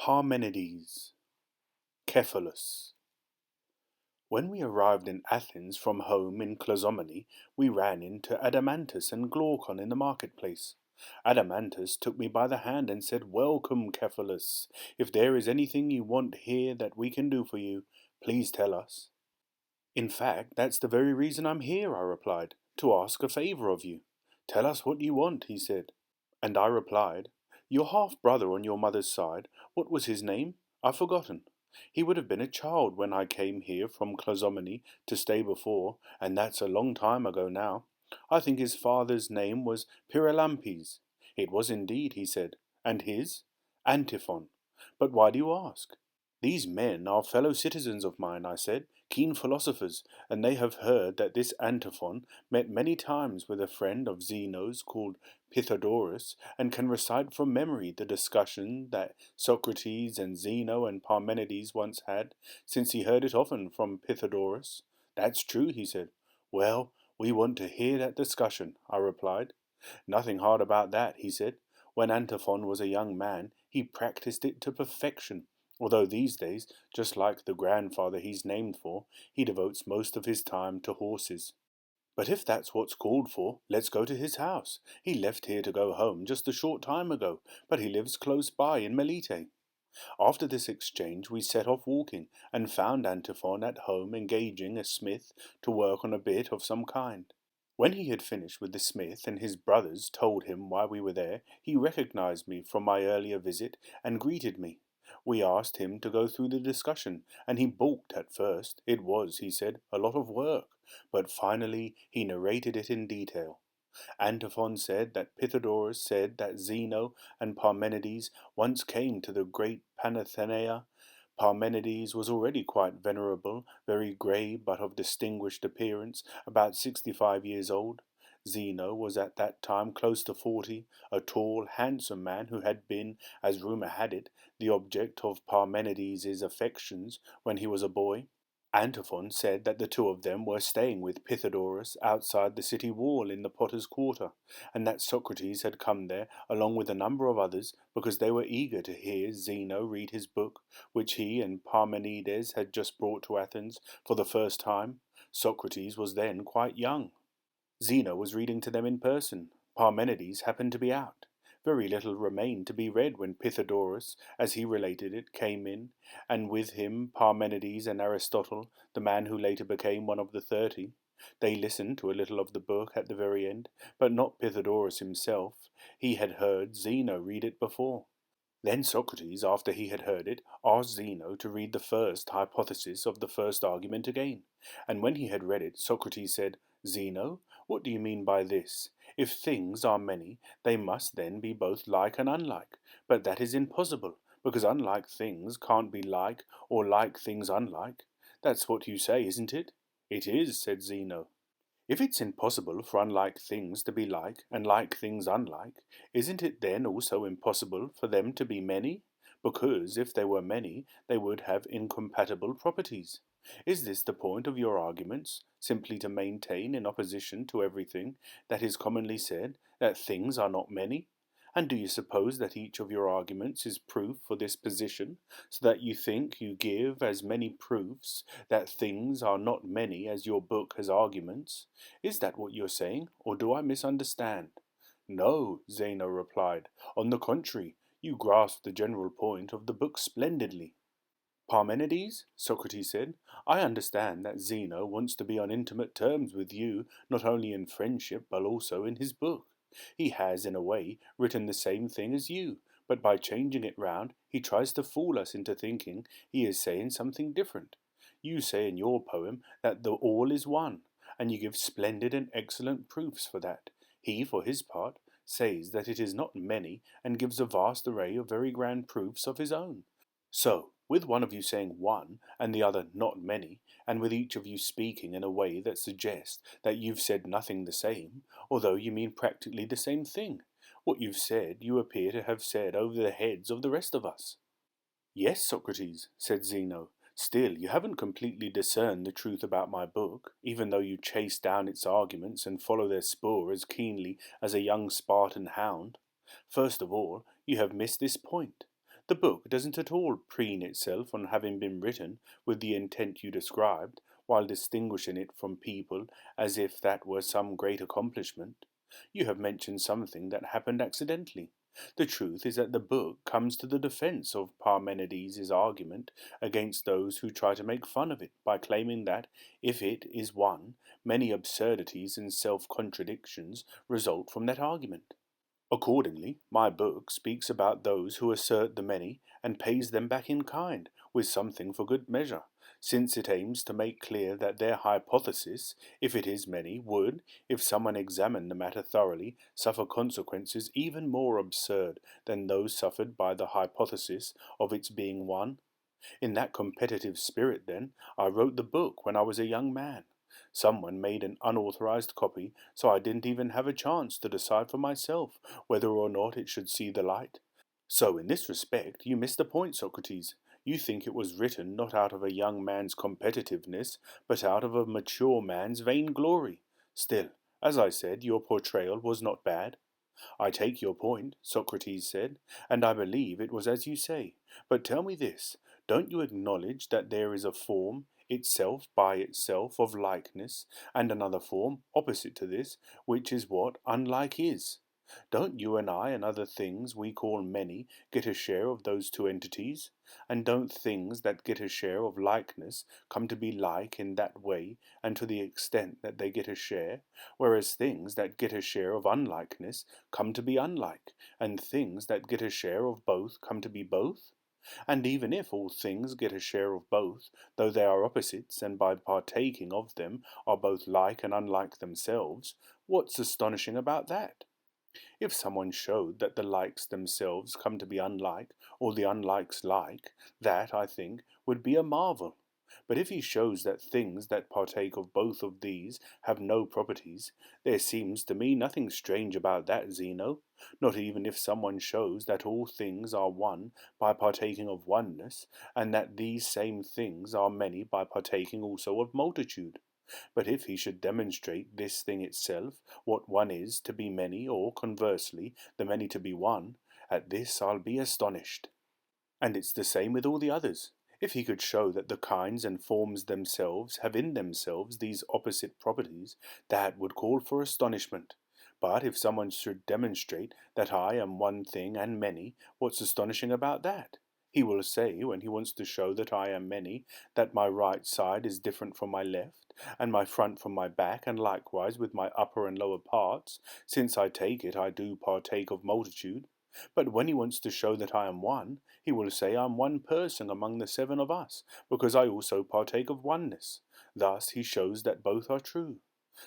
Parmenides, Cephalus. When we arrived in Athens from home in Clazomenae, we ran into Adamantus and Glaucon in the marketplace. Adamantus took me by the hand and said, "Welcome, Cephalus. If there is anything you want here that we can do for you, please tell us." "In fact, that's the very reason I'm here," I replied, "to ask a favor of you." "Tell us what you want," he said. And I replied, "Your half-brother on your mother's side, what was his name? I've forgotten. He would have been a child when I came here from Clazomenae to stay before, and that's a long time ago now. I think his father's name was Pyrilampes." "It was indeed," he said. "And his?" "Antiphon. But why do you ask?" "These men are fellow citizens of mine," I said, "keen philosophers, and they have heard that this Antiphon met many times with a friend of Zeno's called Pythodorus, and can recite from memory the discussion that Socrates and Zeno and Parmenides once had, since he heard it often from Pythodorus." "That's true," he said. "Well, we want to hear that discussion," I replied. "Nothing hard about that," he said. "When Antiphon was a young man, he practiced it to perfection. Although these days, just like the grandfather he's named for, he devotes most of his time to horses." "But if that's what's called for, let's go to his house. He left here to go home just a short time ago, but he lives close by in Melite." After this exchange we set off walking, and found Antiphon at home engaging a smith to work on a bit of some kind. When he had finished with the smith and his brothers told him why we were there, he recognized me from my earlier visit and greeted me. We asked him to go through the discussion, and he balked at first. It was, he said, a lot of work, but finally he narrated it in detail. Antiphon said that Pythodorus said that Zeno and Parmenides once came to the great Panathenaea. Parmenides was already quite venerable, very grey but of distinguished appearance, about 65 years old. Zeno was at that time close to 40, a tall, handsome man who had been, as rumour had it, the object of Parmenides' affections when he was a boy. Antiphon said that the two of them were staying with Pythodorus outside the city wall in the Potter's Quarter, and that Socrates had come there along with a number of others because they were eager to hear Zeno read his book, which he and Parmenides had just brought to Athens for the first time. Socrates was then quite young. Zeno was reading to them in person. Parmenides happened to be out. Very little remained to be read when Pythodorus, as he related it, came in, and with him Parmenides and Aristotle, the man who later became one of the 30. They listened to a little of the book at the very end, but not Pythodorus himself. He had heard Zeno read it before. Then Socrates, after he had heard it, asked Zeno to read the first hypothesis of the first argument again. And when he had read it, Socrates said, "Zeno, what do you mean by this? If things are many, they must then be both like and unlike. But that is impossible, because unlike things can't be like, or like things unlike. That's what you say, isn't it?" "It is," said Zeno. "If it's impossible for unlike things to be like, and like things unlike, isn't it then also impossible for them to be many? Because if they were many, they would have incompatible properties. Is this the point of your arguments, simply to maintain in opposition to everything that is commonly said, that things are not many? And do you suppose that each of your arguments is proof for this position, so that you think you give as many proofs that things are not many as your book has arguments? Is that what you're saying, or do I misunderstand?" "No," Zeno replied. "On the contrary, you grasp the general point of the book splendidly." "Parmenides," Socrates said, "I understand that Zeno wants to be on intimate terms with you, not only in friendship, but also in his book. He has, in a way, written the same thing as you, but by changing it round, he tries to fool us into thinking he is saying something different. You say in your poem that the all is one, and you give splendid and excellent proofs for that. He, for his part, says that it is not many, and gives a vast array of very grand proofs of his own. So, with one of you saying one, and the other not many, and with each of you speaking in a way that suggests that you've said nothing the same, although you mean practically the same thing, what you've said you appear to have said over the heads of the rest of us." "Yes, Socrates," said Zeno, "still you haven't completely discerned the truth about my book, even though you chase down its arguments and follow their spoor as keenly as a young Spartan hound. First of all, you have missed this point. The book doesn't at all preen itself on having been written with the intent you described, while distinguishing it from people as if that were some great accomplishment. You have mentioned something that happened accidentally. The truth is that the book comes to the defense of Parmenides' argument against those who try to make fun of it by claiming that, if it is one, many absurdities and self-contradictions result from that argument. Accordingly, my book speaks about those who assert the many and pays them back in kind with something for good measure, since it aims to make clear that their hypothesis, if it is many, would, if someone examined the matter thoroughly, suffer consequences even more absurd than those suffered by the hypothesis of its being one. In that competitive spirit, then, I wrote the book when I was a young man. Someone made an unauthorized copy, so I didn't even have a chance to decide for myself whether or not it should see the light. So in this respect, you miss the point, Socrates. You think it was written not out of a young man's competitiveness, but out of a mature man's vainglory. Still, as I said, your portrayal was not bad. I take your point, Socrates said, and I believe it was as you say. But tell me this, don't you acknowledge that there is a form, itself by itself, of likeness, and another form, opposite to this, which is what unlike is? Don't you and I and other things we call many get a share of those two entities? And don't things that get a share of likeness come to be like in that way and to the extent that they get a share, whereas things that get a share of unlikeness come to be unlike, and things that get a share of both come to be both? And even if all things get a share of both, though they are opposites, and by partaking of them are both like and unlike themselves, what's astonishing about that? If someone showed that the likes themselves come to be unlike, or the unlikes like, that, I think, would be a marvel. But if he shows that things that partake of both of these have no properties, there seems to me nothing strange about that, Zeno, not even if someone shows that all things are one by partaking of oneness, and that these same things are many by partaking also of multitude. But if he should demonstrate this thing itself, what one is to be many, or conversely, the many to be one, at this I'll be astonished. And it's the same with all the others. If he could show that the kinds and forms themselves have in themselves these opposite properties, that would call for astonishment. But if someone should demonstrate that I am one thing and many, what's astonishing about that? He will say, when he wants to show that I am many, that my right side is different from my left, and my front from my back, and likewise with my upper and lower parts, since I take it I do partake of multitude. But when he wants to show that I am one, he will say I am one person among the seven of us, because I also partake of oneness. Thus he shows that both are true.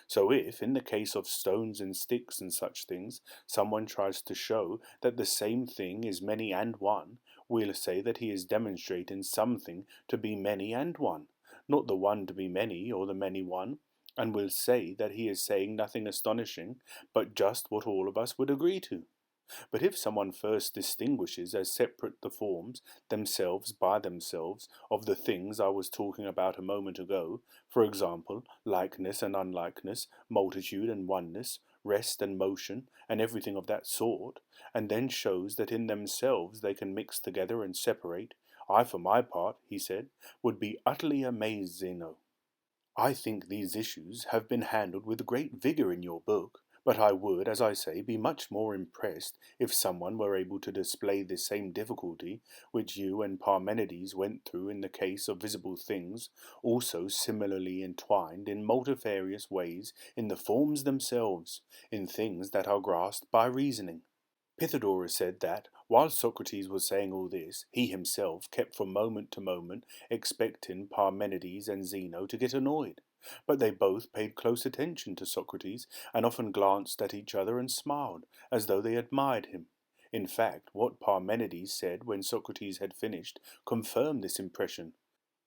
So if, in the case of stones and sticks and such things, someone tries to show that the same thing is many and one, we'll say that he is demonstrating something to be many and one, not the one to be many or the many one, and we'll say that he is saying nothing astonishing, but just what all of us would agree to. But if someone first distinguishes as separate the forms, themselves by themselves, of the things I was talking about a moment ago, for example, likeness and unlikeness, multitude and oneness, rest and motion, and everything of that sort, and then shows that in themselves they can mix together and separate, I for my part, he said, would be utterly amazed, Zeno. I think these issues have been handled with great vigour in your book, but I would, as I say, be much more impressed if someone were able to display this same difficulty which you and Parmenides went through in the case of visible things, also similarly entwined in multifarious ways in the forms themselves, in things that are grasped by reasoning. Pythagoras said that, while Socrates was saying all this, he himself kept from moment to moment expecting Parmenides and Zeno to get annoyed. But they both paid close attention to Socrates, and often glanced at each other and smiled, as though they admired him. In fact, what Parmenides said when Socrates had finished confirmed this impression.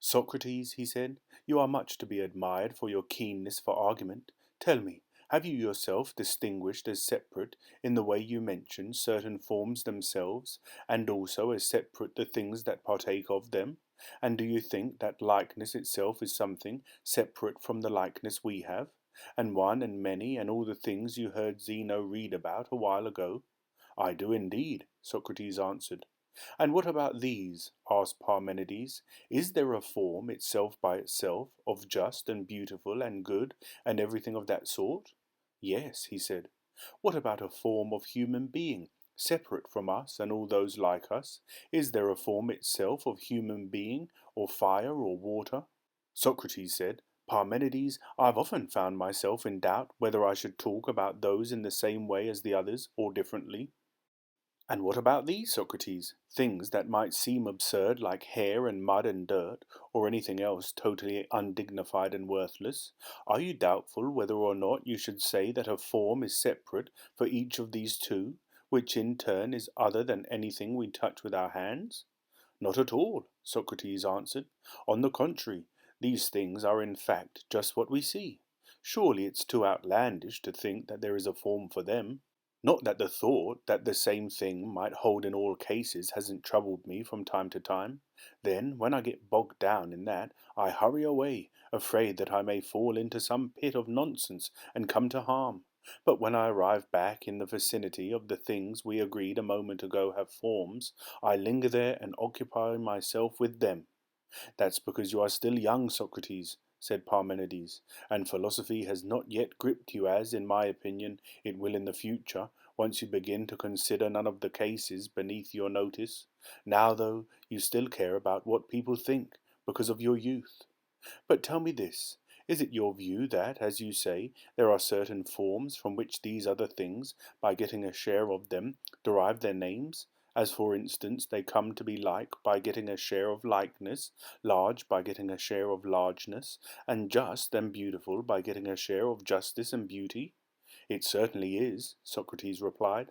Socrates, he said, you are much to be admired for your keenness for argument. Tell me, have you yourself distinguished as separate, in the way you mention, certain forms themselves, and also as separate the things that partake of them? And do you think that likeness itself is something separate from the likeness we have, and one and many and all the things you heard Zeno read about a while ago? I do indeed, Socrates answered. And what about these? Asked Parmenides. Is there a form itself by itself, of just and beautiful and good and everything of that sort? Yes, he said. What about a form of human being, separate from us and all those like us? Is there a form itself of human being, or fire or water? Socrates said, Parmenides, I've often found myself in doubt whether I should talk about those in the same way as the others, or differently. And what about these, Socrates? Things that might seem absurd, like hair and mud and dirt, or anything else totally undignified and worthless. Are you doubtful whether or not you should say that a form is separate for each of these two, which in turn is other than anything we touch with our hands? Not at all, Socrates answered. On the contrary, these things are in fact just what we see. Surely it's too outlandish to think that there is a form for them. Not that the thought that the same thing might hold in all cases hasn't troubled me from time to time. Then, when I get bogged down in that, I hurry away, afraid that I may fall into some pit of nonsense and come to harm. But when I arrive back in the vicinity of the things we agreed a moment ago have forms, I linger there and occupy myself with them. That's because you are still young, Socrates, said Parmenides, and philosophy has not yet gripped you as, in my opinion, it will in the future, once you begin to consider none of the cases beneath your notice. Now, though, you still care about what people think, because of your youth. But tell me this, is it your view that, as you say, there are certain forms from which these other things, by getting a share of them, derive their names? As for instance, they come to be like by getting a share of likeness, large by getting a share of largeness, and just and beautiful by getting a share of justice and beauty? It certainly is, Socrates replied.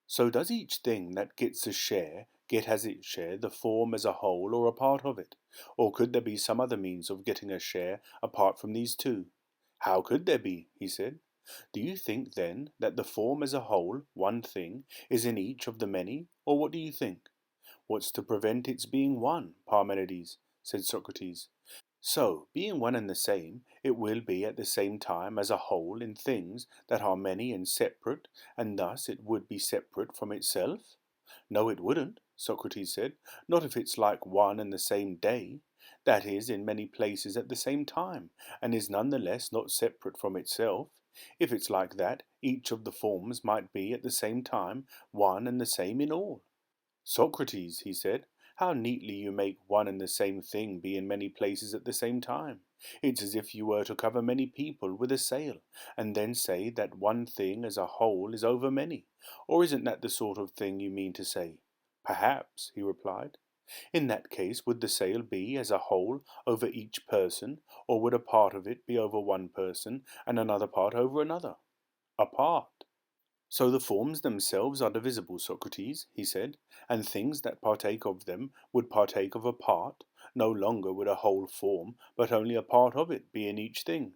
So does each thing that gets a share get as its share the form as a whole or a part of it? Or could there be some other means of getting a share apart from these two? How could there be? He said. Do you think then that the form as a whole, one thing, is in each of the many, or what do you think? What's to prevent its being one, Parmenides? Said Socrates. So, being one and the same, it will be at the same time as a whole in things that are many and separate, and thus it would be separate from itself? No, it wouldn't, Socrates said, not if it's like one and the same day, that is, in many places at the same time, and is none the less not separate from itself. If it's like that, each of the forms might be at the same time one and the same in all. Socrates, he said, how neatly you make one and the same thing be in many places at the same time. It's as if you were to cover many people with a sail, and then say that one thing as a whole is over many. Or isn't that the sort of thing you mean to say? Perhaps, he replied. In that case, would the sail be as a whole over each person, or would a part of it be over one person, and another part over another? A part. So the forms themselves are divisible, Socrates, he said, and things that partake of them would partake of a part. No longer would a whole form, but only a part of it, be in each thing.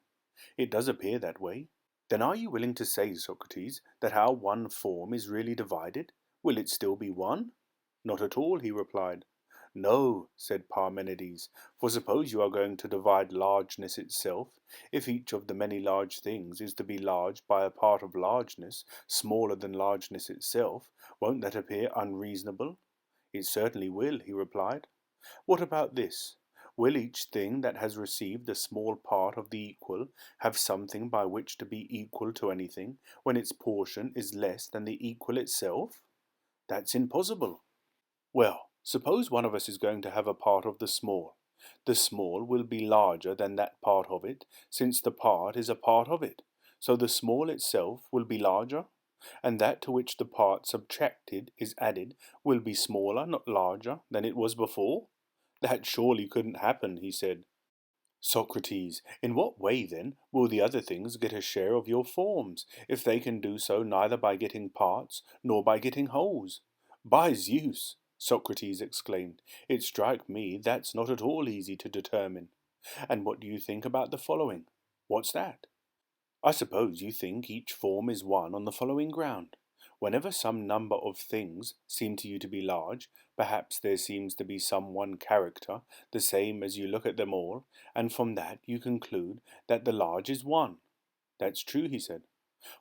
It does appear that way. Then are you willing to say, Socrates, that our one form is really divided? Will it still be one? Not at all, he replied. No, said Parmenides, for suppose you are going to divide largeness itself, if each of the many large things is to be large by a part of largeness, smaller than largeness itself, won't that appear unreasonable? It certainly will, he replied. What about this? Will each thing that has received a small part of the equal have something by which to be equal to anything, when its portion is less than the equal itself? That's impossible. Well, suppose one of us is going to have a part of the small. The small will be larger than that part of it, since the part is a part of it. So the small itself will be larger, and that to which the part subtracted is added will be smaller, not larger, than it was before? That surely couldn't happen, he said. Socrates, in what way, then, will the other things get a share of your forms, if they can do so neither by getting parts nor by getting wholes? By Zeus! Socrates exclaimed, it strikes me that's not at all easy to determine. And what do you think about the following? What's that? I suppose you think each form is one on the following ground. Whenever some number of things seem to you to be large, perhaps there seems to be some one character, the same as you look at them all, and from that you conclude that the large is one. That's true, he said.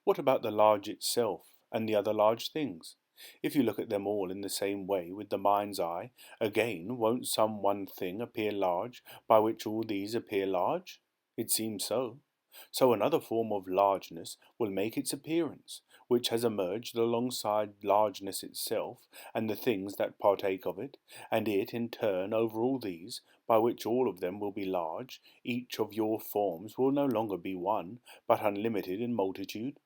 What about the large itself, and the other large things? If you look at them all in the same way with the mind's eye, again won't some one thing appear large, by which all these appear large? It seems so. So another form of largeness will make its appearance, which has emerged alongside largeness itself and the things that partake of it, and it in turn over all these, by which all of them will be large. Each of your forms will no longer be one, but unlimited in multitude.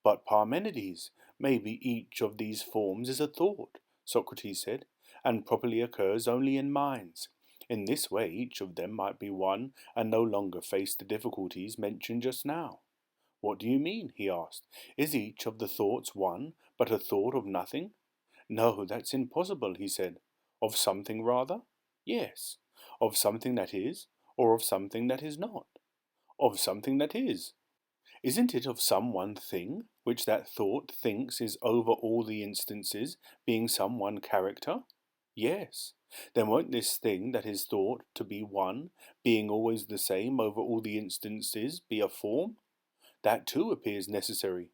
But Parmenides, maybe each of these forms is a thought, Socrates said, and properly occurs only in minds. In this way each of them might be one and no longer face the difficulties mentioned just now. What do you mean? He asked. Is each of the thoughts one, but a thought of nothing? No, that's impossible, he said. Of something rather? Yes. Of something that is, or of something that is not? Of something that is. Isn't it of some one thing, which that thought thinks is over all the instances, being some one character? Yes. Then won't this thing that is thought to be one, being always the same over all the instances, be a form? That too appears necessary.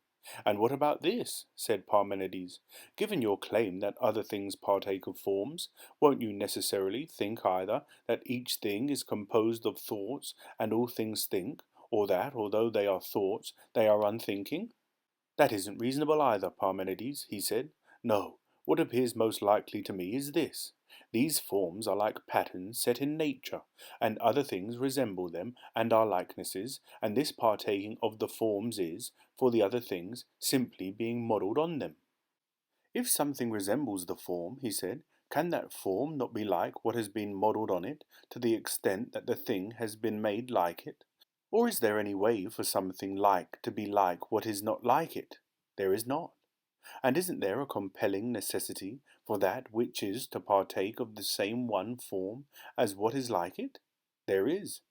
And what about this? Said Parmenides. Given your claim that other things partake of forms, won't you necessarily think either that each thing is composed of thoughts, and all things think, or that, although they are thoughts, they are unthinking? That isn't reasonable either, Parmenides, he said. No, what appears most likely to me is this. These forms are like patterns set in nature, and other things resemble them and are likenesses, and this partaking of the forms is, for the other things, simply being modelled on them. If something resembles the form, he said, can that form not be like what has been modelled on it, to the extent that the thing has been made like it? Or is there any way for something like to be like what is not like it? There is not. And isn't there a compelling necessity for that which is to partake of the same one form as what is like it? There is.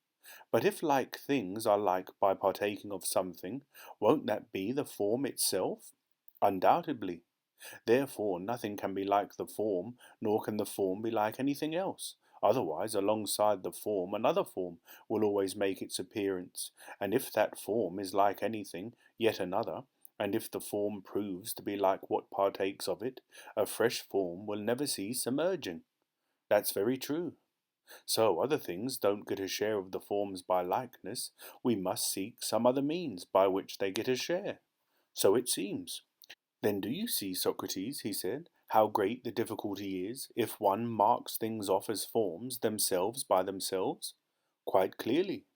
But if like things are like by partaking of something, won't that be the form itself? Undoubtedly. Therefore nothing can be like the form, nor can the form be like anything else. Otherwise, alongside the form, another form will always make its appearance, and if that form is like anything, yet another, and if the form proves to be like what partakes of it, a fresh form will never cease emerging. That's very true. So other things don't get a share of the forms by likeness. We must seek some other means by which they get a share. So it seems. Then do you see, Socrates, he said, how great the difficulty is if one marks things off as forms themselves by themselves? Quite clearly.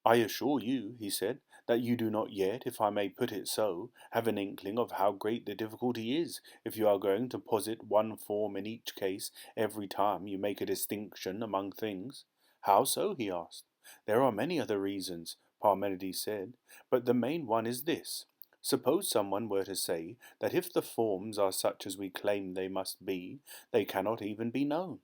I assure you, he said, that you do not yet, if I may put it so, have an inkling of how great the difficulty is if you are going to posit one form in each case every time you make a distinction among things. How so? He asked. There are many other reasons, Parmenides said, but the main one is this. Suppose someone were to say that if the forms are such as we claim they must be, they cannot even be known.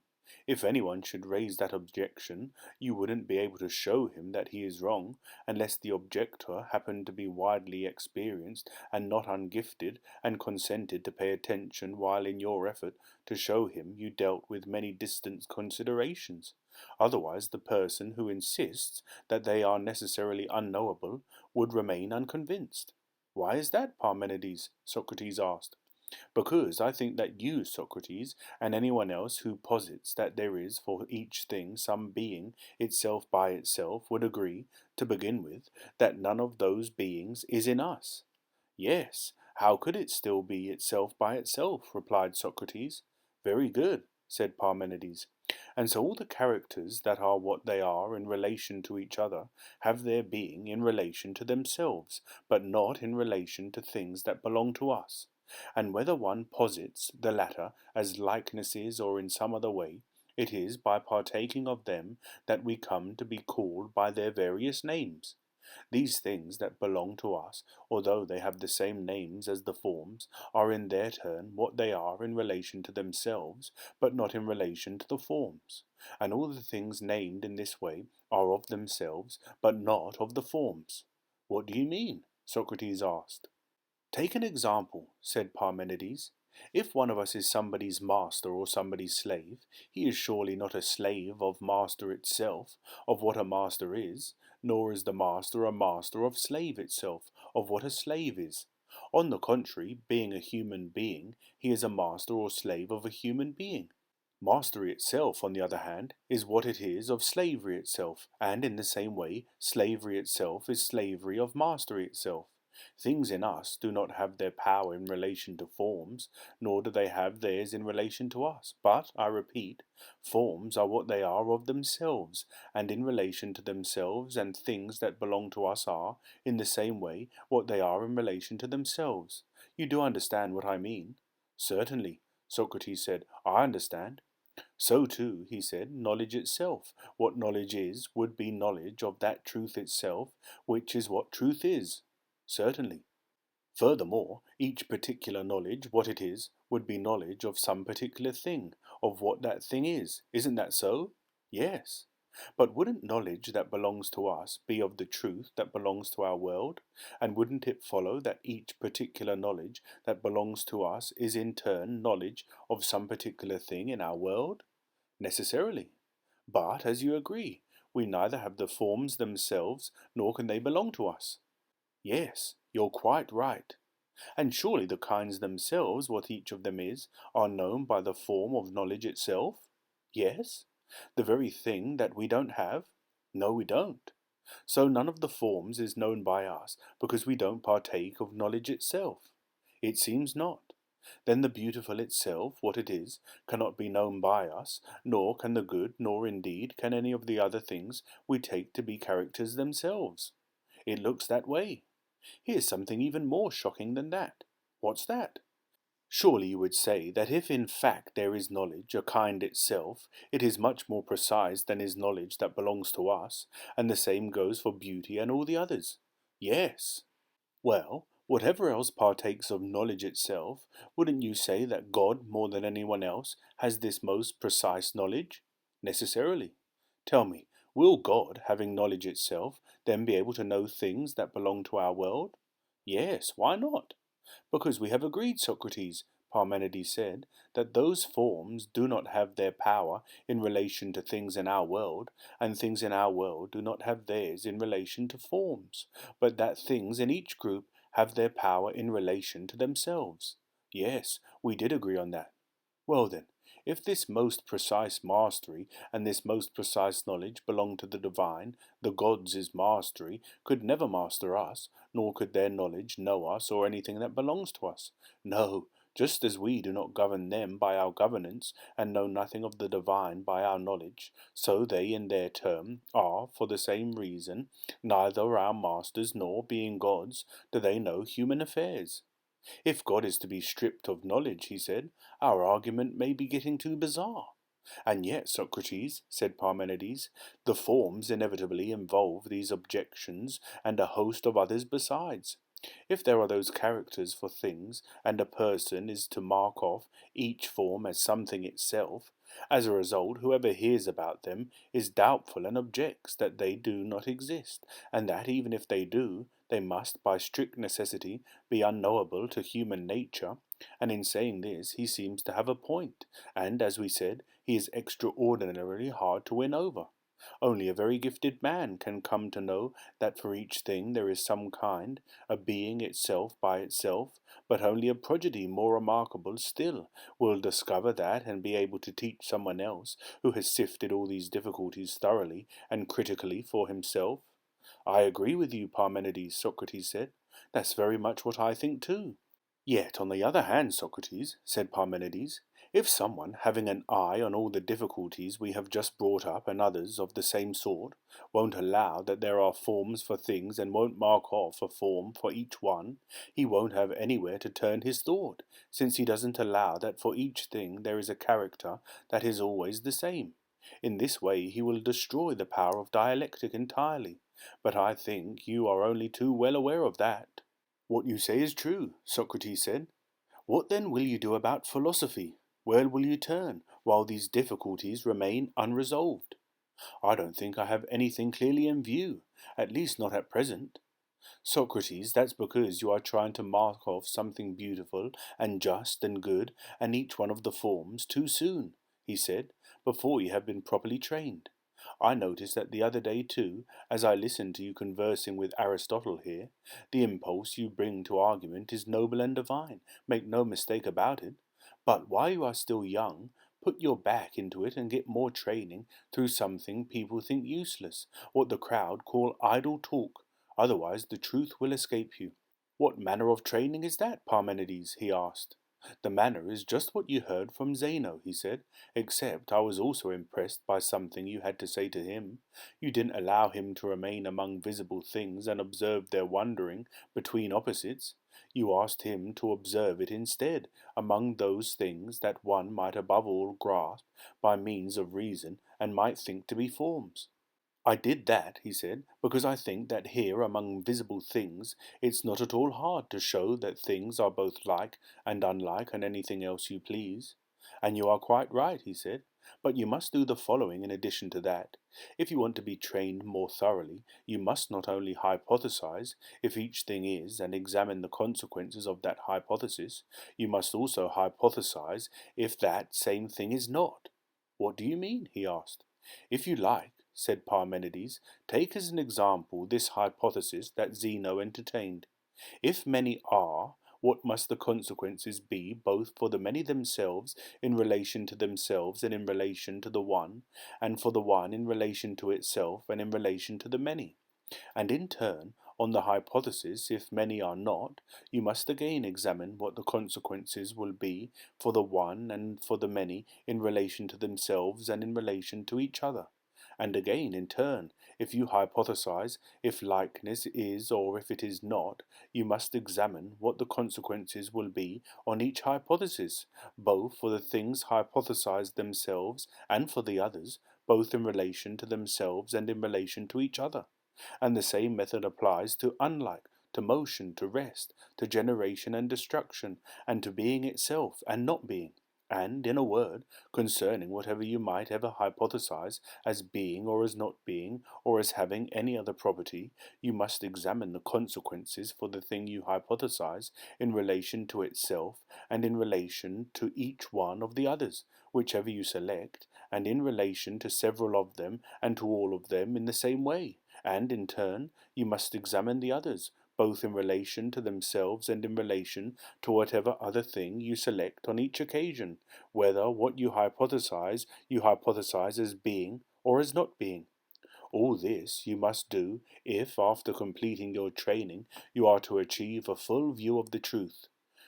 If anyone should raise that objection, you wouldn't be able to show him that he is wrong, unless the objector happened to be widely experienced and not ungifted, and consented to pay attention while in your effort to show him you dealt with many distant considerations. Otherwise the person who insists that they are necessarily unknowable would remain unconvinced. Why is that, Parmenides? Socrates asked. Because I think that you, Socrates, and anyone else who posits that there is for each thing some being itself by itself would agree, to begin with, that none of those beings is in us. Yes, how could it still be itself by itself? Replied Socrates. Very good, said Parmenides. And so all the characters that are what they are in relation to each other have their being in relation to themselves, but not in relation to things that belong to us. And whether one posits the latter as likenesses or in some other way, it is by partaking of them that we come to be called by their various names. These things that belong to us, although they have the same names as the forms, are in their turn what they are in relation to themselves, but not in relation to the forms. And all the things named in this way are of themselves, but not of the forms. What do you mean? Socrates asked. Take an example, said Parmenides. If one of us is somebody's master or somebody's slave, he is surely not a slave of master itself, of what a master is, nor is the master a master of slave itself, of what a slave is. On the contrary, being a human being, he is a master or slave of a human being. Mastery itself, on the other hand, is what it is of slavery itself, and in the same way, slavery itself is slavery of mastery itself. Things in us do not have their power in relation to forms, nor do they have theirs in relation to us. But, I repeat, forms are what they are of themselves, and in relation to themselves, and things that belong to us are, in the same way, what they are in relation to themselves. You do understand what I mean? Certainly, Socrates said, I understand. So too, he said, knowledge itself. What knowledge is would be knowledge of that truth itself, which is what truth is. Certainly. Furthermore, each particular knowledge, what it is, would be knowledge of some particular thing, of what that thing is. Isn't that so? Yes. But wouldn't knowledge that belongs to us be of the truth that belongs to our world? And wouldn't it follow that each particular knowledge that belongs to us is in turn knowledge of some particular thing in our world? Necessarily. But, as you agree, we neither have the forms themselves, nor can they belong to us. Yes, you're quite right. And surely the kinds themselves, what each of them is, are known by the form of knowledge itself? Yes. The very thing that we don't have? No, we don't. So none of the forms is known by us, because we don't partake of knowledge itself. It seems not. Then the beautiful itself, what it is, cannot be known by us, nor can the good, nor indeed can any of the other things we take to be characters themselves. It looks that way. Here's something even more shocking than that. What's that? Surely you would say that if in fact there is knowledge, a kind itself, it is much more precise than is knowledge that belongs to us, and the same goes for beauty and all the others. Yes. Well, whatever else partakes of knowledge itself, wouldn't you say that God, more than anyone else, has this most precise knowledge? Necessarily. Tell me, will God, having knowledge itself, then be able to know things that belong to our world? Yes, why not? Because we have agreed, Socrates, Parmenides said, that those forms do not have their power in relation to things in our world, and things in our world do not have theirs in relation to forms, but that things in each group have their power in relation to themselves. Yes, we did agree on that. Well then, if this most precise mastery and this most precise knowledge belong to the divine, the gods' mastery could never master us, nor could their knowledge know us or anything that belongs to us. No, just as we do not govern them by our governance, and know nothing of the divine by our knowledge, so they in their turn are, for the same reason, neither our masters nor, being gods, do they know human affairs. If God is to be stripped of knowledge, he said, our argument may be getting too bizarre. And yet, Socrates, said Parmenides, the forms inevitably involve these objections and a host of others besides. If there are those characters for things, and a person is to mark off each form as something itself, as a result, whoever hears about them is doubtful and objects that they do not exist, and that even if they do, they must, by strict necessity, be unknowable to human nature. And in saying this, he seems to have a point, and, as we said, he is extraordinarily hard to win over. Only a very gifted man can come to know that for each thing there is some kind, a being itself by itself, but only a prodigy more remarkable still will discover that and be able to teach someone else who has sifted all these difficulties thoroughly and critically for himself. I agree with you, Parmenides, Socrates said. That's very much what I think too. Yet, on the other hand, Socrates, said Parmenides, if someone, having an eye on all the difficulties we have just brought up and others of the same sort, won't allow that there are forms for things and won't mark off a form for each one, he won't have anywhere to turn his thought, since he doesn't allow that for each thing there is a character that is always the same. In this way he will destroy the power of dialectic entirely, but I think you are only too well aware of that. What you say is true, Socrates said. What then will you do about philosophy? Where will you turn, while these difficulties remain unresolved? I don't think I have anything clearly in view, at least not at present. Socrates, that's because you are trying to mark off something beautiful and just and good and each one of the forms too soon, he said, before you have been properly trained. I noticed that the other day too, as I listened to you conversing with Aristotle here. The impulse you bring to argument is noble and divine, make no mistake about it. But while you are still young, put your back into it and get more training through something people think useless, what the crowd call idle talk. Otherwise the truth will escape you. What manner of training is that, Parmenides? He asked. The manner is just what you heard from Zeno, he said, except I was also impressed by something you had to say to him. You didn't allow him to remain among visible things and observe their wandering between opposites. You asked him to observe it instead, among those things that one might above all grasp by means of reason and might think to be forms. I did that, he said, because I think that here among visible things it's not at all hard to show that things are both like and unlike and anything else you please. And you are quite right, he said, but you must do the following in addition to that. If you want to be trained more thoroughly, you must not only hypothesize if each thing is and examine the consequences of that hypothesis, you must also hypothesize if that same thing is not. What do you mean? He asked. If you like, said Parmenides, take as an example this hypothesis that Zeno entertained. If many are, what must the consequences be both for the many themselves in relation to themselves and in relation to the one, and for the one in relation to itself and in relation to the many? And in turn, on the hypothesis, if many are not, you must again examine what the consequences will be for the one and for the many in relation to themselves and in relation to each other. And again, in turn, if you hypothesize if likeness is or if it is not, you must examine what the consequences will be on each hypothesis, both for the things hypothesized themselves and for the others, both in relation to themselves and in relation to each other. And the same method applies to unlike, to motion, to rest, to generation and destruction, and to being itself and not being. And, in a word, concerning whatever you might ever hypothesize as being or as not being, or as having any other property, you must examine the consequences for the thing you hypothesize in relation to itself and in relation to each one of the others, whichever you select, and in relation to several of them and to all of them in the same way. And, in turn, you must examine the others, both in relation to themselves and in relation to whatever other thing you select on each occasion, whether what you hypothesize as being or as not being. All this you must do if, after completing your training, you are to achieve a full view of the truth.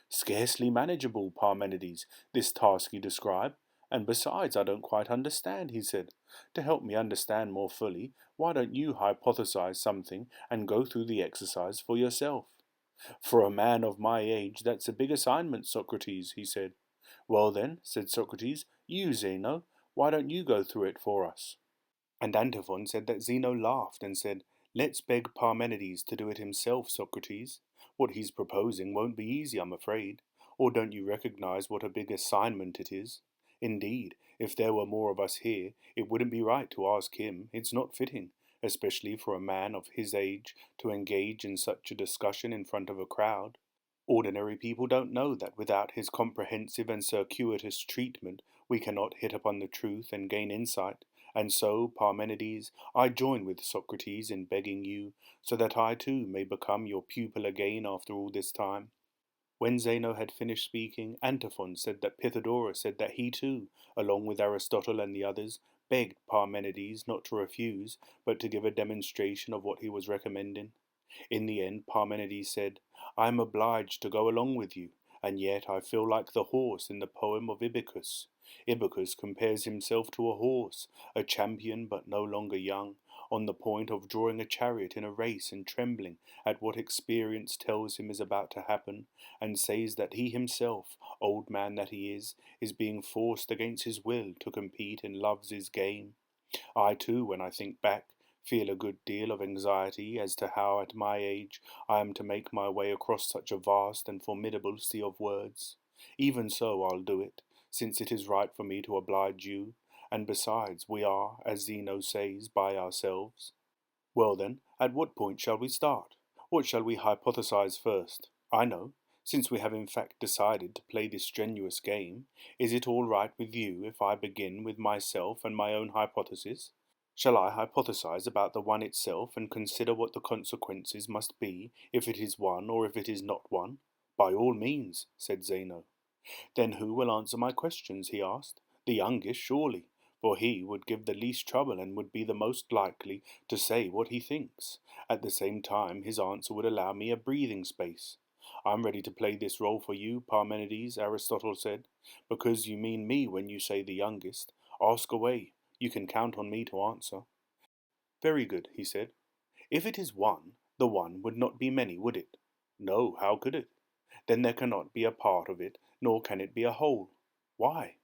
Scarcely manageable, Parmenides, this task you describe. And besides, I don't quite understand, he said. To help me understand more fully, why don't you hypothesize something and go through the exercise for yourself? For a man of my age, that's a big assignment, Socrates, he said. Well then, said Socrates, you, Zeno, why don't you go through it for us? And Antiphon said that Zeno laughed and said, Let's beg Parmenides to do it himself, Socrates. What he's proposing won't be easy, I'm afraid. Or don't you recognize what a big assignment it is? Indeed, if there were more of us here, it wouldn't be right to ask him. It's not fitting, especially for a man of his age to engage in such a discussion in front of a crowd. Ordinary people don't know that without his comprehensive and circuitous treatment we cannot hit upon the truth and gain insight. And so, Parmenides, I join with Socrates in begging you, so that I too may become your pupil again after all this time. When Zeno had finished speaking, Antiphon said that Pythagoras said that he too, along with Aristotle and the others, begged Parmenides not to refuse, but to give a demonstration of what he was recommending. In the end, Parmenides said, I am obliged to go along with you, and yet I feel like the horse in the poem of Ibycus. Ibycus compares himself to a horse, a champion but no longer young, on the point of drawing a chariot in a race and trembling at what experience tells him is about to happen, and says that he himself, old man that he is being forced against his will to compete in love's game. I too, when I think back, feel a good deal of anxiety as to how at my age I am to make my way across such a vast and formidable sea of words. Even so I'll do it, since it is right for me to oblige you, and besides we are, as Zeno says, by ourselves. Well then, at what point shall we start? What shall we hypothesize first? I know, since we have in fact decided to play this strenuous game, is it all right with you if I begin with myself and my own hypothesis? Shall I hypothesize about the one itself and consider what the consequences must be if it is one or if it is not one? By all means, said Zeno. Then who will answer my questions? He asked. The youngest, surely, for he would give the least trouble and would be the most likely to say what he thinks. At the same time, his answer would allow me a breathing space. I'm ready to play this role for you, Parmenides, Aristotle said, because you mean me when you say the youngest. Ask away. You can count on me to answer. Very good, he said. If it is one, the one would not be many, would it? No, how could it? Then there cannot be a part of it, nor can it be a whole. Why?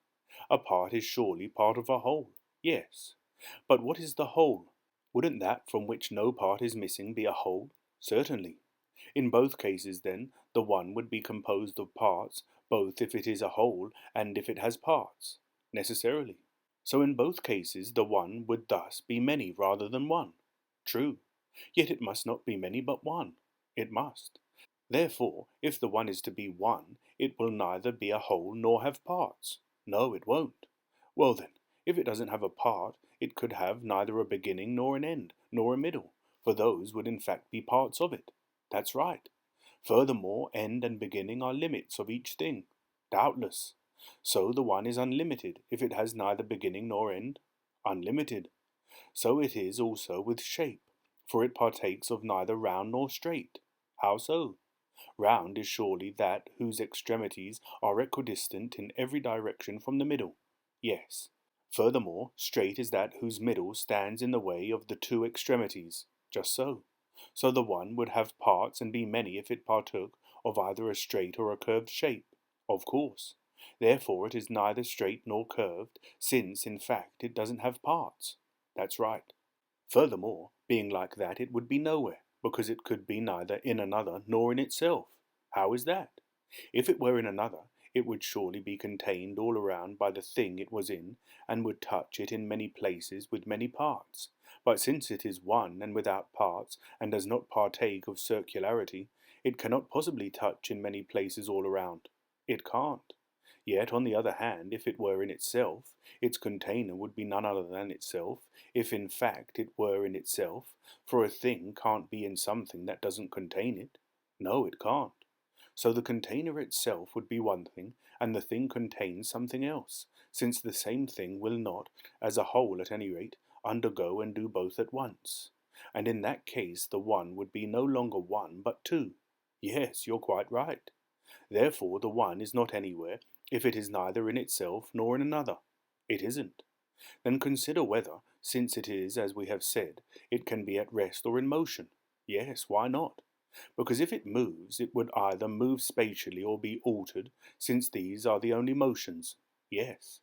A part is surely part of a whole. Yes. But what is the whole? Wouldn't that from which no part is missing be a whole? Certainly. In both cases, then, the one would be composed of parts, both if it is a whole and if it has parts. Necessarily. So in both cases the one would thus be many rather than one. True. Yet it must not be many but one. It must. Therefore, if the one is to be one, it will neither be a whole nor have parts. No, it won't. Well then, if it doesn't have a part, it could have neither a beginning nor an end, nor a middle, for those would in fact be parts of it. That's right. Furthermore, end and beginning are limits of each thing. Doubtless. So the one is unlimited if it has neither beginning nor end. Unlimited. So it is also with shape, for it partakes of neither round nor straight. How so? Round is surely that whose extremities are equidistant in every direction from the middle. Yes. Furthermore, straight is that whose middle stands in the way of the two extremities. Just so. So the one would have parts and be many if it partook of either a straight or a curved shape. Of course. Therefore it is neither straight nor curved, since in fact it doesn't have parts. That's right. Furthermore, being like that, it would be nowhere, because it could be neither in another nor in itself. How is that? If it were in another, it would surely be contained all around by the thing it was in, and would touch it in many places with many parts. But since it is one and without parts, and does not partake of circularity, it cannot possibly touch in many places all around. It can't. Yet, on the other hand, if it were in itself, its container would be none other than itself, if in fact it were in itself, for a thing can't be in something that doesn't contain it. No, it can't. So the container itself would be one thing, and the thing contains something else, since the same thing will not, as a whole at any rate, undergo and do both at once. And in that case the one would be no longer one, but two. Yes, you're quite right. Therefore the one is not anywhere, if it is neither in itself nor in another. It isn't. Then consider whether, since it is, as we have said, it can be at rest or in motion. Yes, why not? Because if it moves, it would either move spatially or be altered, since these are the only motions. Yes.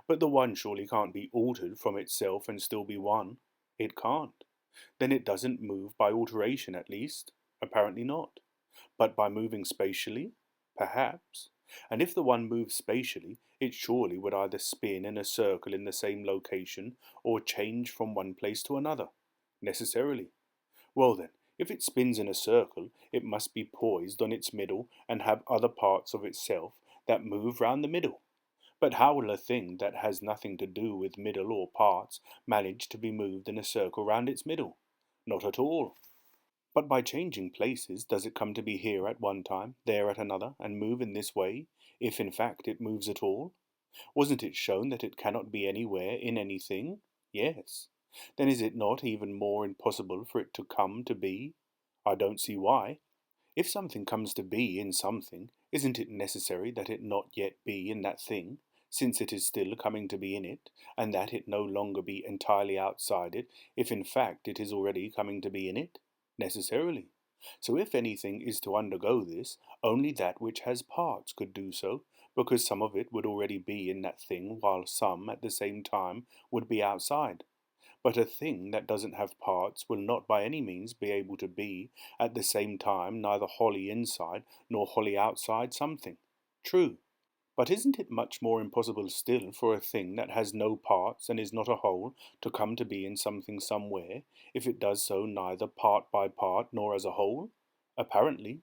But the one surely can't be altered from itself and still be one. It can't. Then it doesn't move by alteration, at least. Apparently not. But by moving spatially? Perhaps. And if the one moves spatially, it surely would either spin in a circle in the same location, or change from one place to another. Necessarily. Well then, if it spins in a circle, it must be poised on its middle and have other parts of itself that move round the middle. But how will a thing that has nothing to do with middle or parts manage to be moved in a circle round its middle? Not at all. But by changing places, does it come to be here at one time, there at another, and move in this way, if in fact it moves at all? Wasn't it shown that it cannot be anywhere in anything? Yes. Then is it not even more impossible for it to come to be? I don't see why. If something comes to be in something, isn't it necessary that it not yet be in that thing, since it is still coming to be in it, and that it no longer be entirely outside it, if in fact it is already coming to be in it? Necessarily. So if anything is to undergo this, only that which has parts could do so, because some of it would already be in that thing, while some, at the same time, would be outside. But a thing that doesn't have parts will not by any means be able to be, at the same time, neither wholly inside nor wholly outside something. True. But isn't it much more impossible still for a thing that has no parts and is not a whole to come to be in something somewhere, if it does so neither part by part nor as a whole? Apparently.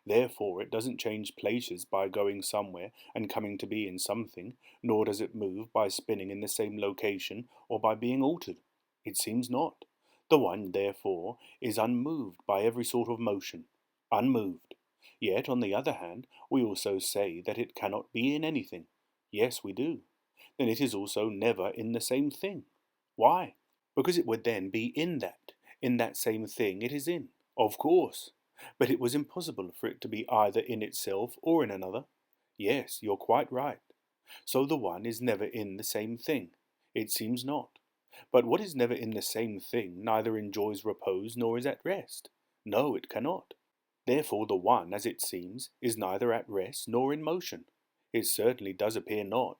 Therefore it doesn't change places by going somewhere and coming to be in something, nor does it move by spinning in the same location or by being altered. It seems not. The one, therefore, is unmoved by every sort of motion. Unmoved. Yet, on the other hand, we also say that it cannot be in anything. Yes, we do. Then it is also never in the same thing. Why? Because it would then be in that same thing it is in. Of course. But it was impossible for it to be either in itself or in another. Yes, you're quite right. So the one is never in the same thing. It seems not. But what is never in the same thing neither enjoys repose nor is at rest. No, it cannot. Therefore the one, as it seems, is neither at rest nor in motion. It certainly does appear not.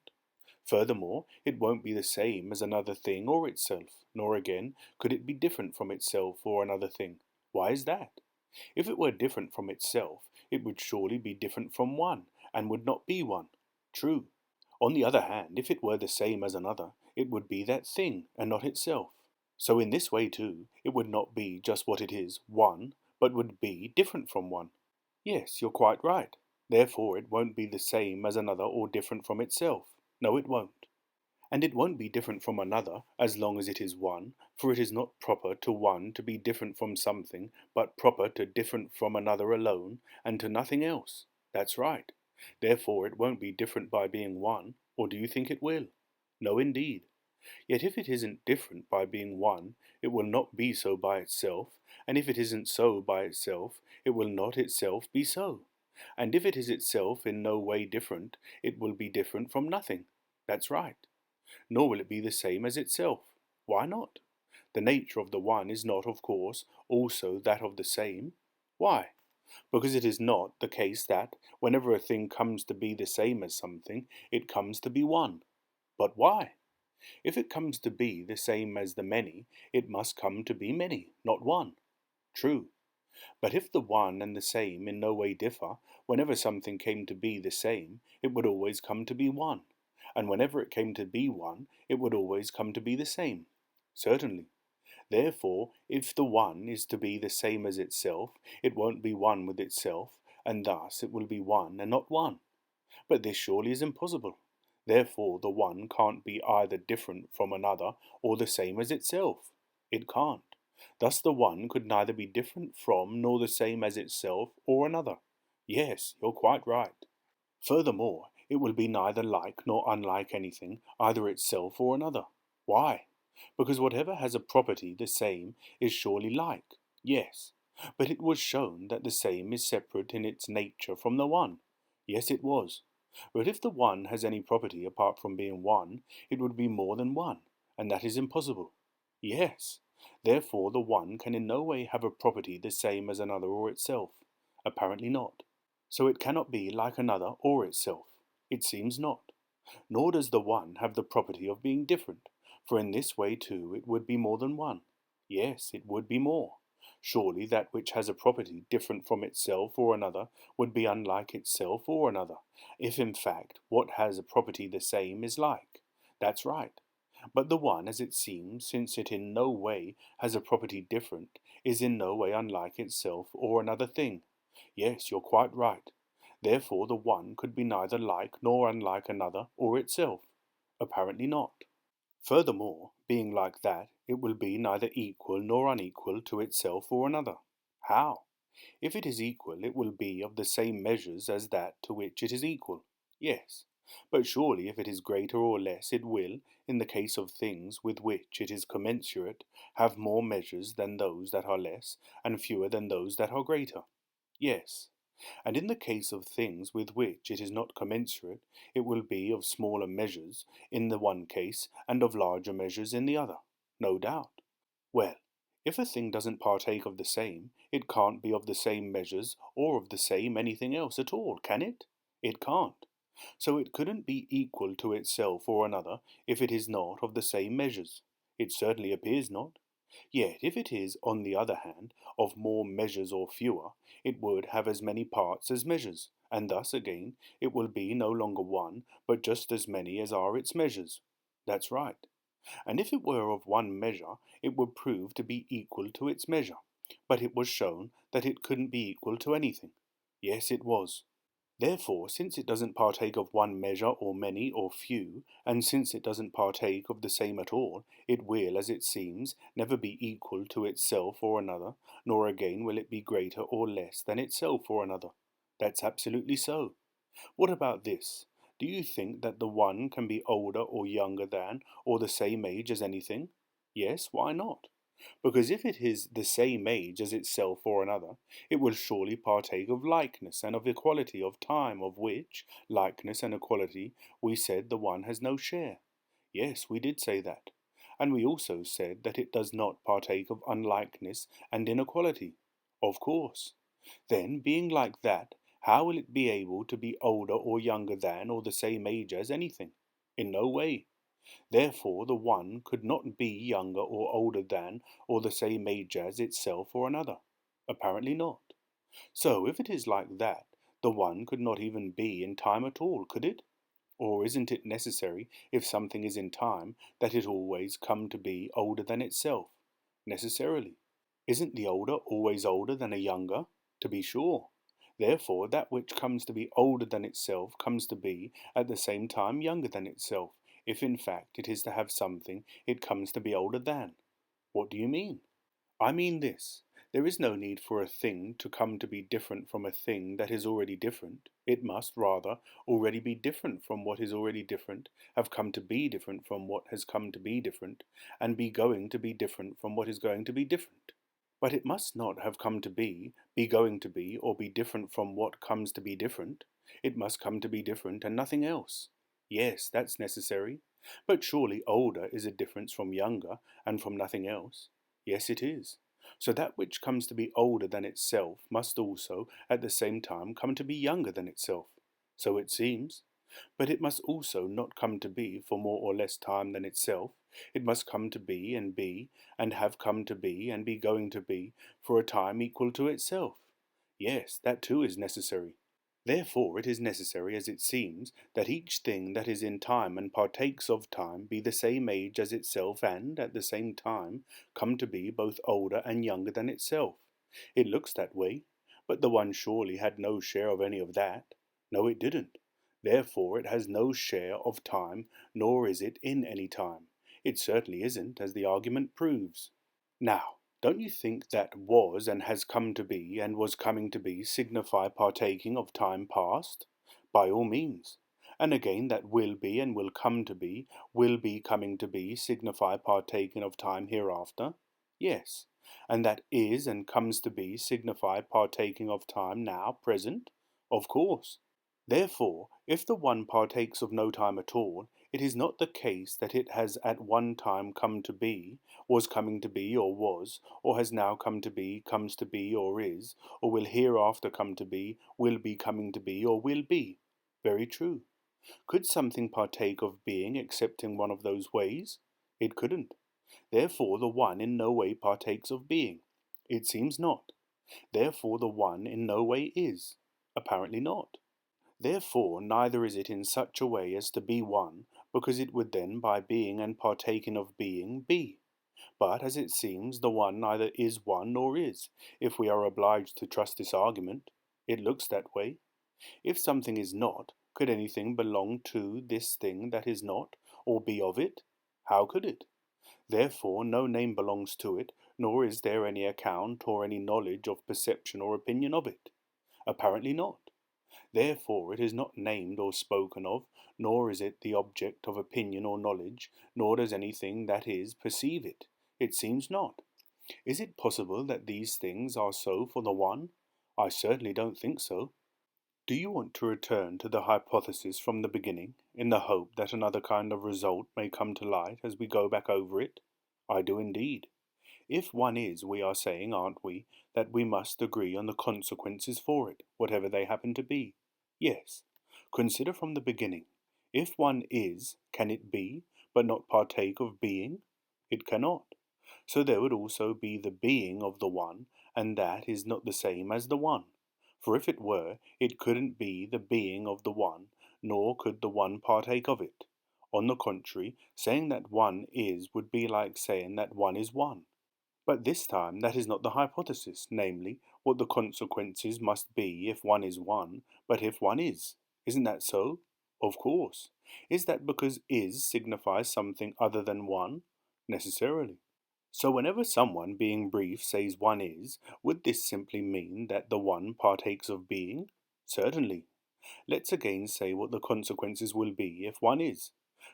Furthermore, it won't be the same as another thing or itself, nor again could it be different from itself or another thing. Why is that? If it were different from itself, it would surely be different from one, and would not be one. True. On the other hand, if it were the same as another, it would be that thing, and not itself. So in this way too, it would not be just what it is, one, but would be different from one. Yes, you're quite right. Therefore it won't be the same as another or different from itself. No, it won't. And it won't be different from another as long as it is one, for it is not proper to one to be different from something, but proper to different from another alone, and to nothing else. That's right. Therefore it won't be different by being one, or do you think it will? No, indeed. Yet if it isn't different by being one, it will not be so by itself, and if it isn't so by itself, it will not itself be so. And if it is itself in no way different, it will be different from nothing. That's right. Nor will it be the same as itself. Why not? The nature of the one is not, of course, also that of the same. Why? Because it is not the case that, whenever a thing comes to be the same as something, it comes to be one. But why? If it comes to be the same as the many, it must come to be many, not one. True. But if the one and the same in no way differ, whenever something came to be the same, it would always come to be one. And whenever it came to be one, it would always come to be the same. Certainly. Therefore, if the one is to be the same as itself, it won't be one with itself, and thus it will be one and not one. But this surely is impossible. Therefore the one can't be either different from another or the same as itself. It can't. Thus the one could neither be different from nor the same as itself or another. Yes, you're quite right. Furthermore, it will be neither like nor unlike anything, either itself or another. Why? Because whatever has a property the same is surely like. Yes, but it was shown that the same is separate in its nature from the one. Yes, it was. But if the one has any property apart from being one, it would be more than one, and that is impossible. Yes. Therefore the one can in no way have a property the same as another or itself. Apparently not. So it cannot be like another or itself. It seems not. Nor does the one have the property of being different, for in this way too it would be more than one. Yes, it would be more. Surely that which has a property different from itself or another would be unlike itself or another, if in fact what has a property the same is like. That's right. But the one, as it seems, since it in no way has a property different, is in no way unlike itself or another thing. Yes, you're quite right. Therefore the one could be neither like nor unlike another or itself. Apparently not. Furthermore, being like that, it will be neither equal nor unequal to itself or another. How? If it is equal, it will be of the same measures as that to which it is equal. Yes. But surely if it is greater or less, it will, in the case of things with which it is commensurate, have more measures than those that are less, and fewer than those that are greater. Yes. And in the case of things with which it is not commensurate, it will be of smaller measures in the one case, and of larger measures in the other. No doubt. Well, if a thing doesn't partake of the same, it can't be of the same measures or of the same anything else at all, can it? It can't. So it couldn't be equal to itself or another if it is not of the same measures. It certainly appears not. Yet if it is, on the other hand, of more measures or fewer, it would have as many parts as measures, and thus again it will be no longer one, but just as many as are its measures. That's right. And if it were of one measure, it would prove to be equal to its measure. But it was shown that it couldn't be equal to anything. Yes, it was. Therefore, since it doesn't partake of one measure or many or few, and since it doesn't partake of the same at all, it will, as it seems, never be equal to itself or another, nor again will it be greater or less than itself or another. That's absolutely so. What about this? Do you think that the one can be older or younger than, or the same age as anything? Yes, why not? Because if it is the same age as itself or another, it will surely partake of likeness and of equality of time, of which, likeness and equality, we said the one has no share. Yes, we did say that. And we also said that it does not partake of unlikeness and inequality. Of course. Then, being like that, how will it be able to be older or younger than or the same age as anything? In no way. Therefore the one could not be younger or older than or the same age as itself or another. Apparently not. So if it is like that, the one could not even be in time at all, could it? Or isn't it necessary, if something is in time, that it always come to be older than itself? Necessarily. Isn't the older always older than a younger? To be sure. Therefore, that which comes to be older than itself comes to be, at the same time, younger than itself, if in fact it is to have something it comes to be older than. What do you mean? I mean this. There is no need for a thing to come to be different from a thing that is already different. It must, rather, already be different from what is already different, have come to be different from what has come to be different, and be going to be different from what is going to be different. But it must not have come to be going to be, or be different from what comes to be different. It must come to be different and nothing else. Yes, that's necessary. But surely older is a difference from younger and from nothing else. Yes, it is. So that which comes to be older than itself must also, at the same time, come to be younger than itself. So it seems. But it must also not come to be for more or less time than itself. It must come to be, and have come to be, and be going to be, for a time equal to itself. Yes, that too is necessary. Therefore it is necessary, as it seems, that each thing that is in time and partakes of time be the same age as itself and, at the same time, come to be both older and younger than itself. It looks that way, but the one surely had no share of any of that. No, it didn't. Therefore it has no share of time, nor is it in any time. It certainly isn't, as the argument proves. Now, don't you think that was and has come to be and was coming to be signify partaking of time past? By all means. And again that will be and will be coming to be signify partaking of time hereafter? Yes. And that is and comes to be signify partaking of time now present? Of course. Therefore, if the one partakes of no time at all, it is not the case that it has at one time come to be, was coming to be, or was, or has now come to be, comes to be, or is, or will hereafter come to be, will be coming to be, or will be. Very true. Could something partake of being except in one of those ways? It couldn't. Therefore the one in no way partakes of being. It seems not. Therefore the one in no way is. Apparently not. Therefore neither is it in such a way as to be one, because it would then by being and partaking of being be. But, as it seems, the one neither is one nor is, if we are obliged to trust this argument. It looks that way. If something is not, could anything belong to this thing that is not, or be of it? How could it? Therefore no name belongs to it, nor is there any account or any knowledge of perception or opinion of it. Apparently not. Therefore it is not named or spoken of, nor is it the object of opinion or knowledge, nor does anything that is perceive it. It seems not. Is it possible that these things are so for the one? I certainly don't think so. Do you want to return to the hypothesis from the beginning, in the hope that another kind of result may come to light as we go back over it? I do indeed. If one is, we are saying, aren't we, that we must agree on the consequences for it, whatever they happen to be? Yes. Consider from the beginning. If one is, can it be, but not partake of being? It cannot. So there would also be the being of the one, and that is not the same as the one. For if it were, it couldn't be the being of the one, nor could the one partake of it. On the contrary, saying that one is would be like saying that one is one. But this time that is not the hypothesis, namely, what the consequences must be if one is one, but if one is. Isn't that so? Of course. Is that because is signifies something other than one? Necessarily. So whenever someone, being brief, says one is, would this simply mean that the one partakes of being? Certainly. Let's again say what the consequences will be if one is.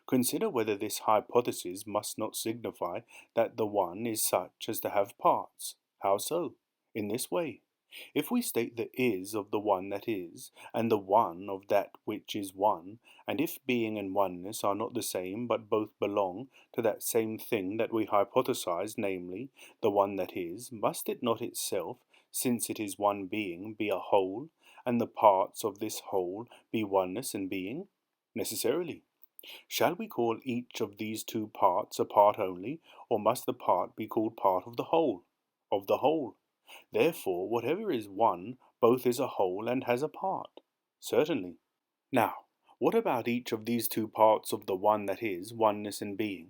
Consider whether this hypothesis must not signify that the one is such as to have parts. How so? In this way. If we state the is of the one that is, and the one of that which is one, and if being and oneness are not the same but both belong to that same thing that we hypothesize, namely, the one that is, must it not itself, since it is one being, be a whole, and the parts of this whole be oneness and being? Necessarily. Shall we call each of these two parts a part only, or must the part be called part of the whole? Of the whole. Therefore, whatever is one, both is a whole and has a part. Certainly. Now, what about each of these two parts of the one that is, oneness and being?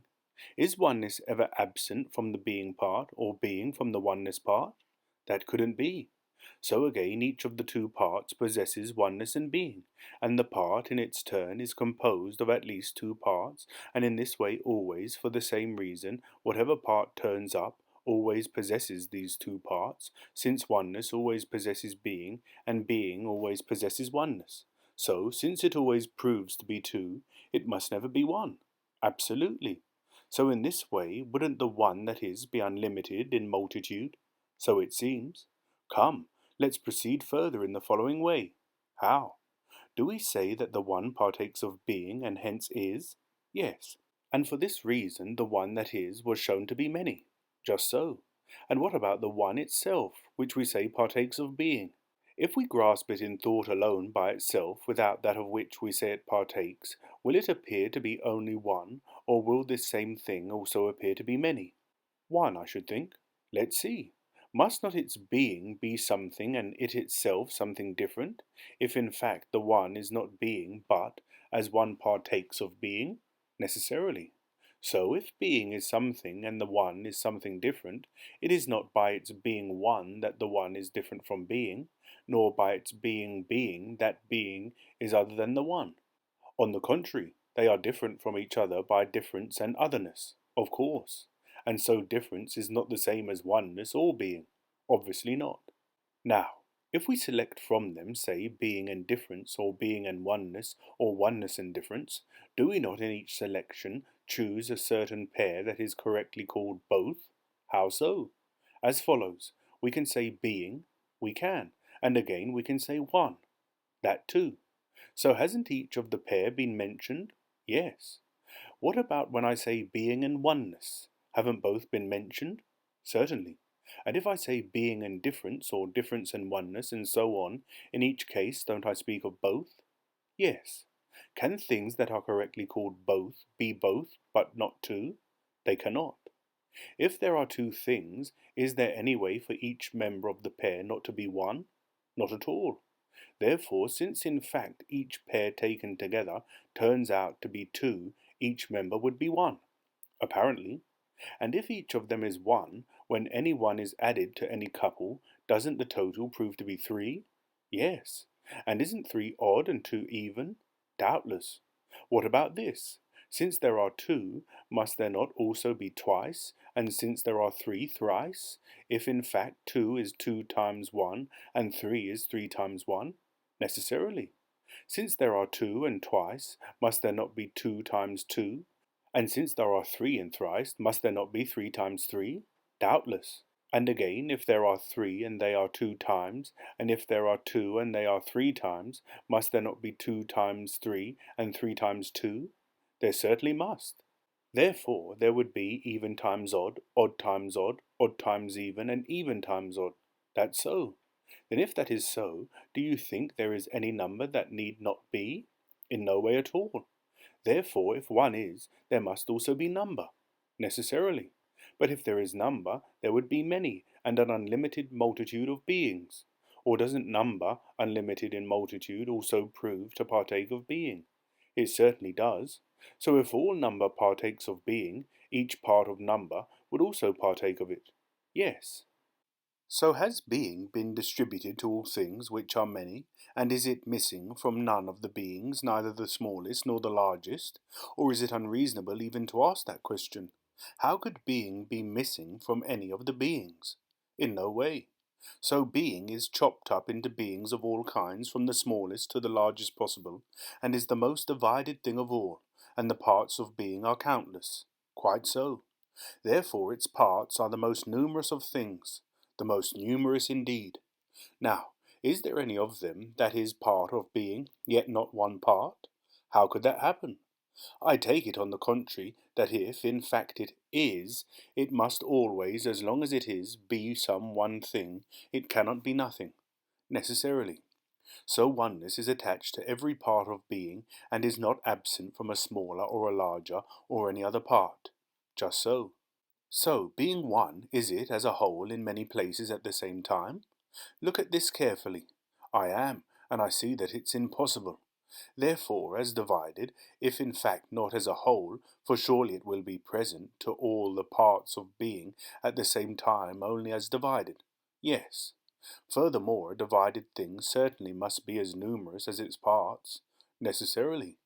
Is oneness ever absent from the being part, or being from the oneness part? That couldn't be. So again, each of the two parts possesses oneness and being, and the part in its turn is composed of at least two parts, and in this way always, for the same reason, whatever part turns up always possesses these two parts, since oneness always possesses being, and being always possesses oneness. So, since it always proves to be two, it must never be one. Absolutely. So in this way, wouldn't the one that is be unlimited in multitude? So it seems. Come, let's proceed further in the following way. How? Do we say that the one partakes of being and hence is? Yes. And for this reason the one that is was shown to be many. Just so. And what about the one itself, which we say partakes of being? If we grasp it in thought alone by itself, without that of which we say it partakes, will it appear to be only one, or will this same thing also appear to be many? One, I should think. Let's see. Must not its being be something and it itself something different, if in fact the one is not being but, as one partakes of being? Necessarily. So if being is something and the one is something different, it is not by its being one that the one is different from being, nor by its being that being is other than the one. On the contrary, they are different from each other by difference and otherness, of course, and so difference is not the same as oneness or being. Obviously not. Now, if we select from them, say, being and difference, or being and oneness, or oneness and difference, do we not in each selection choose a certain pair that is correctly called both? How so? As follows. We can say being, we can, and again we can say one. That too. So hasn't each of the pair been mentioned? Yes. What about when I say being and oneness? Haven't both been mentioned? Certainly. And if I say being and difference, or difference and oneness, and so on, in each case don't I speak of both? Yes. Can things that are correctly called both be both, but not two? They cannot. If there are two things, is there any way for each member of the pair not to be one? Not at all. Therefore, since in fact each pair taken together turns out to be two, each member would be one, apparently. And if each of them is one, when any one is added to any couple, doesn't the total prove to be three? Yes. And isn't three odd and two even? Doubtless. What about this? Since there are two, must there not also be twice? And since there are three, thrice? If in fact two is two times one, and three is three times one? Necessarily. Since there are two and twice, must there not be two times two? And since there are three and thrice, must there not be three times three? Doubtless. And again, if there are three and they are two times, and if there are two and they are three times, must there not be two times three and three times two? There certainly must. Therefore, there would be even times odd times odd times even, and even times odd. That's so. Then if that is so, do you think there is any number that need not be? In no way at all. Therefore, if one is, there must also be number. Necessarily. But if there is number, there would be many, and an unlimited multitude of beings. Or doesn't number, unlimited in multitude, also prove to partake of being? It certainly does. So if all number partakes of being, each part of number would also partake of it. Yes. So has being been distributed to all things which are many, and is it missing from none of the beings, neither the smallest nor the largest? Or is it unreasonable even to ask that question? How could being be missing from any of the beings? In no way. So being is chopped up into beings of all kinds, from the smallest to the largest possible, and is the most divided thing of all, and the parts of being are countless. Quite so. Therefore its parts are the most numerous of things, the most numerous indeed. Now, is there any of them that is part of being, yet not one part? How could that happen? I take it, on the contrary, that if, in fact, it is, it must always, as long as it is, be some one thing, it cannot be nothing, necessarily. So oneness is attached to every part of being, and is not absent from a smaller or a larger, or any other part. Just so. So, being one, is it as a whole in many places at the same time? Look at this carefully. I am, and I see that it's impossible. Therefore, as divided, if in fact not as a whole, for surely it will be present to all the parts of being at the same time only as divided. Yes. Furthermore, a divided thing certainly must be as numerous as its parts, necessarily.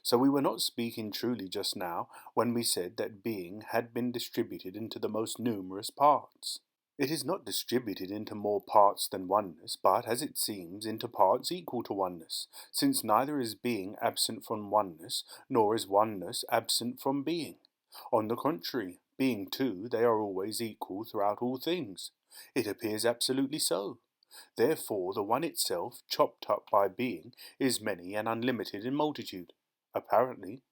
So we were not speaking truly just now when we said that being had been distributed into the most numerous parts. It is not distributed into more parts than oneness, but, as it seems, into parts equal to oneness, since neither is being absent from oneness, nor is oneness absent from being. On the contrary, being too, they are always equal throughout all things. It appears absolutely so. Therefore, the one itself, chopped up by being, is many and unlimited in multitude. Apparently.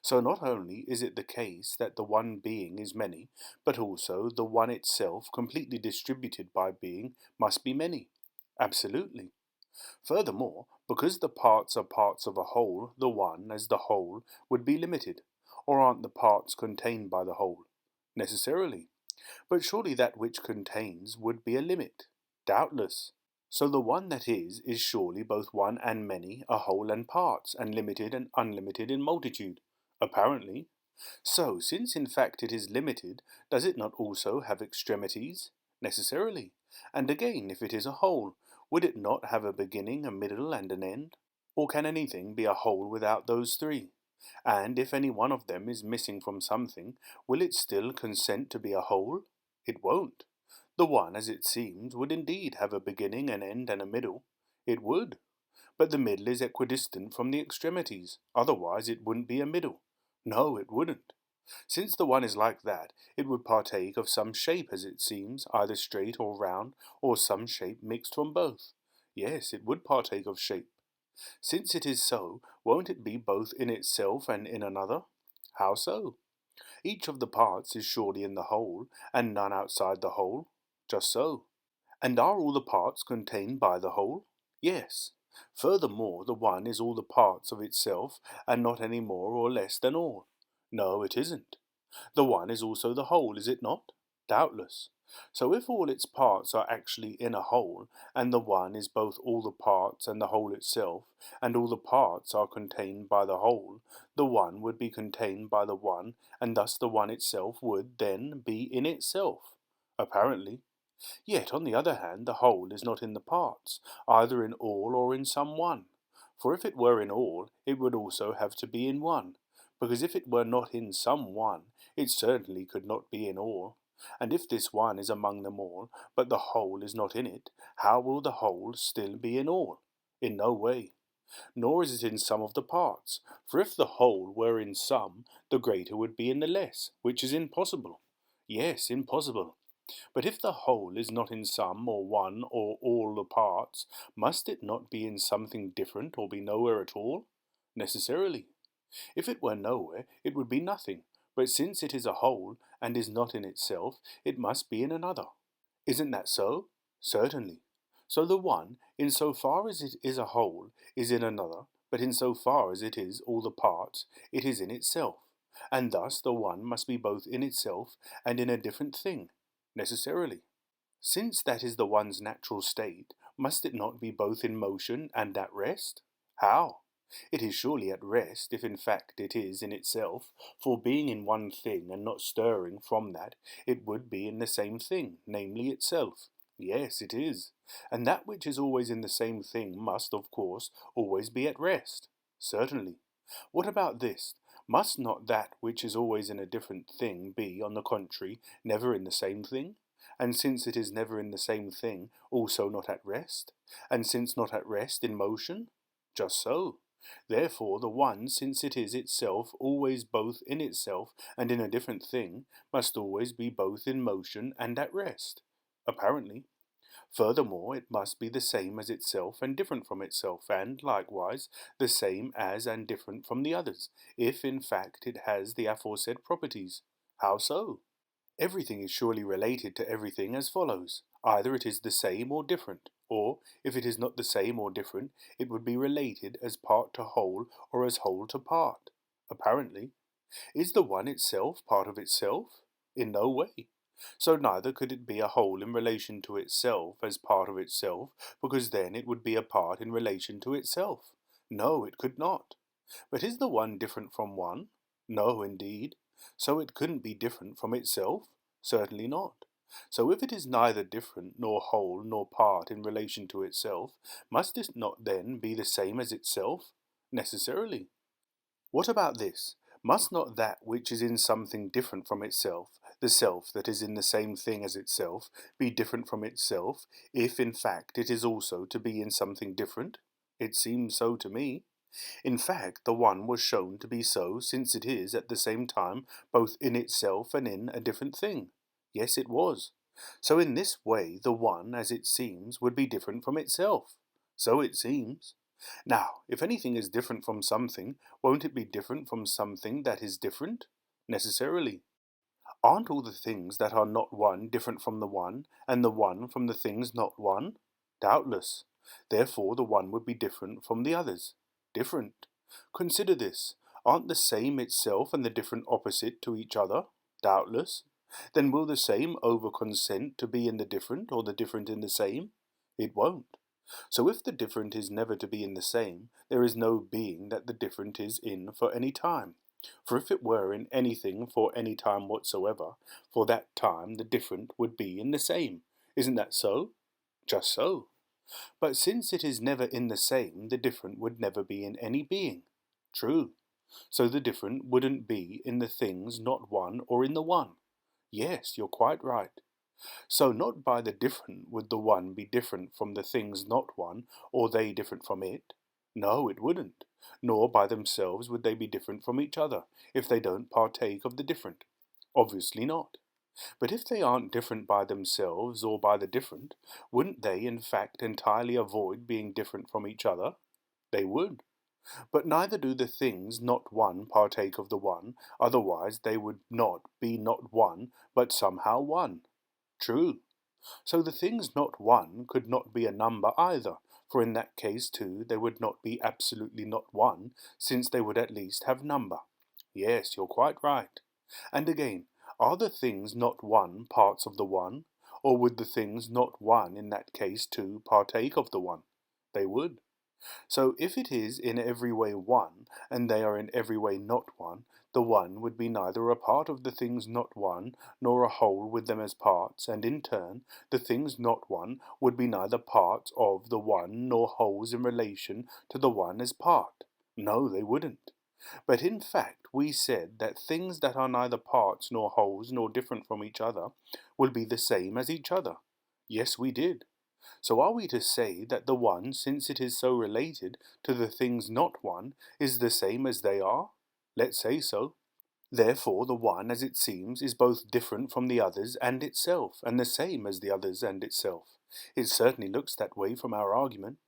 So not only is it the case that the one being is many, but also the one itself, completely distributed by being, must be many. Absolutely. Furthermore, because the parts are parts of a whole, the one, as the whole, would be limited. Or aren't the parts contained by the whole? Necessarily. But surely that which contains would be a limit. Doubtless. So the one that is surely both one and many, a whole and parts, and limited and unlimited in multitude. Apparently. So, since in fact it is limited, does it not also have extremities? Necessarily. And again, if it is a whole, would it not have a beginning, a middle, and an end? Or can anything be a whole without those three? And if any one of them is missing from something, will it still consent to be a whole? It won't. The one, as it seems, would indeed have a beginning, an end, and a middle. It would. But the middle is equidistant from the extremities, otherwise it wouldn't be a middle. No, it wouldn't. Since the one is like that, it would partake of some shape, as it seems, either straight or round, or some shape mixed from both. Yes, it would partake of shape. Since it is so, won't it be both in itself and in another? How so? Each of the parts is surely in the whole, and none outside the whole. Just so. And are all the parts contained by the whole? Yes. Furthermore, the one is all the parts of itself, and not any more or less than all. No, it isn't. The one is also the whole, is it not? Doubtless. So if all its parts are actually in a whole, and the one is both all the parts and the whole itself, and all the parts are contained by the whole, the one would be contained by the one, and thus the one itself would, then, be in itself. Apparently. Yet, on the other hand, the whole is not in the parts, either in all or in some one. For if it were in all, it would also have to be in one, because if it were not in some one, it certainly could not be in all. And if this one is among them all, but the whole is not in it, how will the whole still be in all? In no way. Nor is it in some of the parts, for if the whole were in some, the greater would be in the less, which is impossible. Yes, impossible. But if the whole is not in some, or one, or all the parts, must it not be in something different, or be nowhere at all? Necessarily. If it were nowhere, it would be nothing, but since it is a whole, and is not in itself, it must be in another. Isn't that so? Certainly. So the one, in so far as it is a whole, is in another, but in so far as it is all the parts, it is in itself. And thus the one must be both in itself and in a different thing, necessarily. Since that is the one's natural state, must it not be both in motion and at rest? How? It is surely at rest, if in fact it is in itself, for being in one thing and not stirring from that, it would be in the same thing, namely itself. Yes, it is. And that which is always in the same thing must, of course, always be at rest. Certainly. What about this? Must not that which is always in a different thing be, on the contrary, never in the same thing? And since it is never in the same thing, also not at rest? And since not at rest, in motion? Just so. Therefore the one, since it is itself always both in itself and in a different thing, must always be both in motion and at rest. Apparently. Furthermore, it must be the same as itself and different from itself, and, likewise, the same as and different from the others, if in fact it has the aforesaid properties. How so? Everything is surely related to everything as follows. Either it is the same or different, or, if it is not the same or different, it would be related as part to whole or as whole to part. Apparently. Is the one itself part of itself? In no way. So neither could it be a whole in relation to itself as part of itself, because then it would be a part in relation to itself. No, it could not. But is the one different from one? No, indeed. So it couldn't be different from itself? Certainly not. So if it is neither different nor whole nor part in relation to itself, must it not then be the same as itself? Necessarily. What about this? Must not that which is in something different from itself, the self that is in the same thing as itself, be different from itself, if in fact it is also to be in something different? It seems so to me. In fact, the one was shown to be so, since it is at the same time both in itself and in a different thing. Yes, it was. So in this way the one, as it seems, would be different from itself. So it seems. Now, if anything is different from something, won't it be different from something that is different? Necessarily. Aren't all the things that are not one different from the one, and the one from the things not one? Doubtless. Therefore the one would be different from the others. Different. Consider this. Aren't the same itself and the different opposite to each other? Doubtless. Then will the same over consent to be in the different, or the different in the same? It won't. So if the different is never to be in the same, there is no being that the different is in for any time. For if it were in anything for any time whatsoever, for that time the different would be in the same. Isn't that so? Just so. But since it is never in the same, the different would never be in any being. True. So the different wouldn't be in the things not one or in the one. Yes, you're quite right. So not by the different would the one be different from the things not one, or they different from it. No, it wouldn't. Nor by themselves would they be different from each other, if they don't partake of the different. Obviously not. But if they aren't different by themselves or by the different, wouldn't they in fact entirely avoid being different from each other? They would. But neither do the things not one partake of the one, otherwise they would not be not one, but somehow one. True. So the things not one could not be a number either, for in that case too they would not be absolutely not one, since they would at least have number. Yes, you're quite right. And again, are the things not one parts of the one, or would the things not one in that case too partake of the one? They would. So if it is in every way one, and they are in every way not one, the one would be neither a part of the things not one, nor a whole with them as parts, and in turn, the things not one would be neither parts of the one nor wholes in relation to the one as part. No, they wouldn't. But in fact, we said that things that are neither parts nor wholes nor different from each other will be the same as each other. Yes, we did. So are we to say that the one, since it is so related to the things not one, is the same as they are? Let's say so. Therefore the one, as it seems, is both different from the others and itself, and the same as the others and itself. It certainly looks that way from our argument.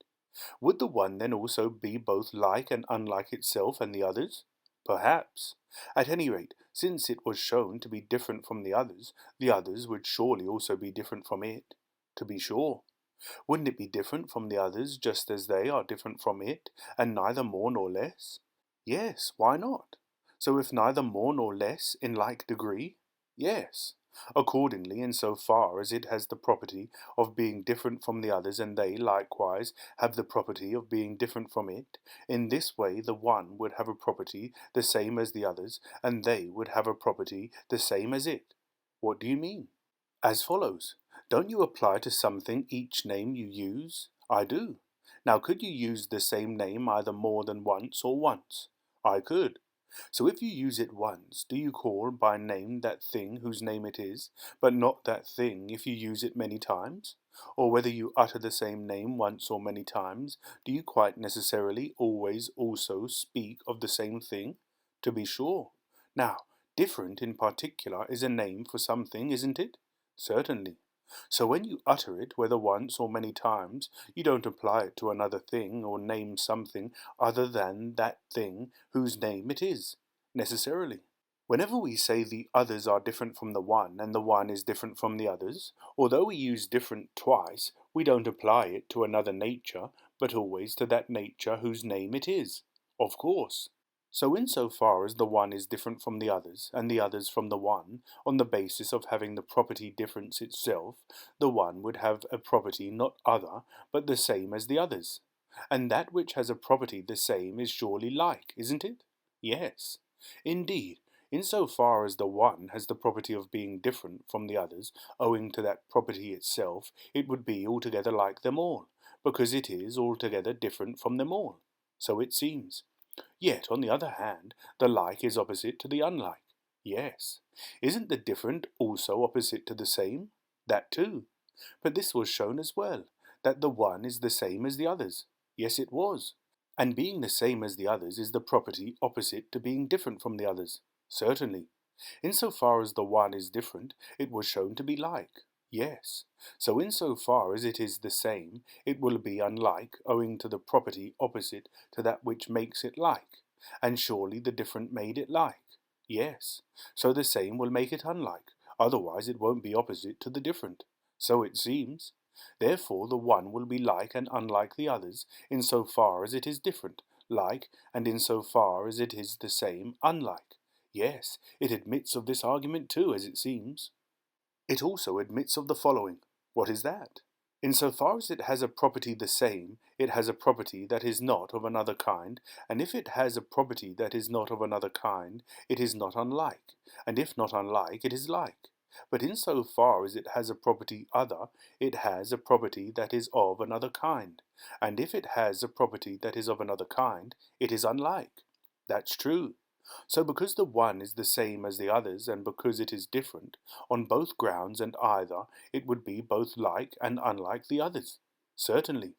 Would the one then also be both like and unlike itself and the others? Perhaps. At any rate, since it was shown to be different from the others would surely also be different from it. To be sure. Wouldn't it be different from the others just as they are different from it, and neither more nor less? Yes, why not? So if neither more nor less in like degree? Yes. Accordingly, in so far as it has the property of being different from the others, and they, likewise, have the property of being different from it, in this way the one would have a property the same as the others, and they would have a property the same as it. What do you mean? As follows. Don't you apply to something each name you use? I do. Now could you use the same name either more than once or once? I could. So if you use it once, do you call by name that thing whose name it is, but not that thing if you use it many times? Or whether you utter the same name once or many times, do you quite necessarily always also speak of the same thing? To be sure. Now, different in particular is a name for something, isn't it? Certainly. So when you utter it, whether once or many times, you don't apply it to another thing or name something other than that thing whose name it is, necessarily. Whenever we say the others are different from the one and the one is different from the others, although we use different twice, we don't apply it to another nature, but always to that nature whose name it is. Of course. So insofar as the one is different from the others, and the others from the one, on the basis of having the property difference itself, the one would have a property not other, but the same as the others. And that which has a property the same is surely like, isn't it? Yes. Indeed, insofar as the one has the property of being different from the others, owing to that property itself, it would be altogether like them all, because it is altogether different from them all. So it seems. Yet, on the other hand, the like is opposite to the unlike. Yes. Isn't the different also opposite to the same? That too. But this was shown as well, that the one is the same as the others. Yes, it was. And being the same as the others is the property opposite to being different from the others. Certainly. Insofar as the one is different, it was shown to be like. Yes. So insofar as it is the same, it will be unlike, owing to the property opposite to that which makes it like. And surely the different made it like. Yes. So the same will make it unlike, otherwise it won't be opposite to the different. So it seems. Therefore the one will be like and unlike the others, insofar as it is different, like, and insofar as it is the same, unlike. Yes, it admits of this argument too, as it seems. It also admits of the following. What is that? Insofar as it has a property the same, it has a property that is not of another kind, and if it has a property that is not of another kind, it is not unlike, and if not unlike, it is like. But insofar as it has a property other, it has a property that is of another kind, and if it has a property that is of another kind, it is unlike. That's true. So because the one is the same as the others, and because it is different, on both grounds and either, it would be both like and unlike the others. Certainly.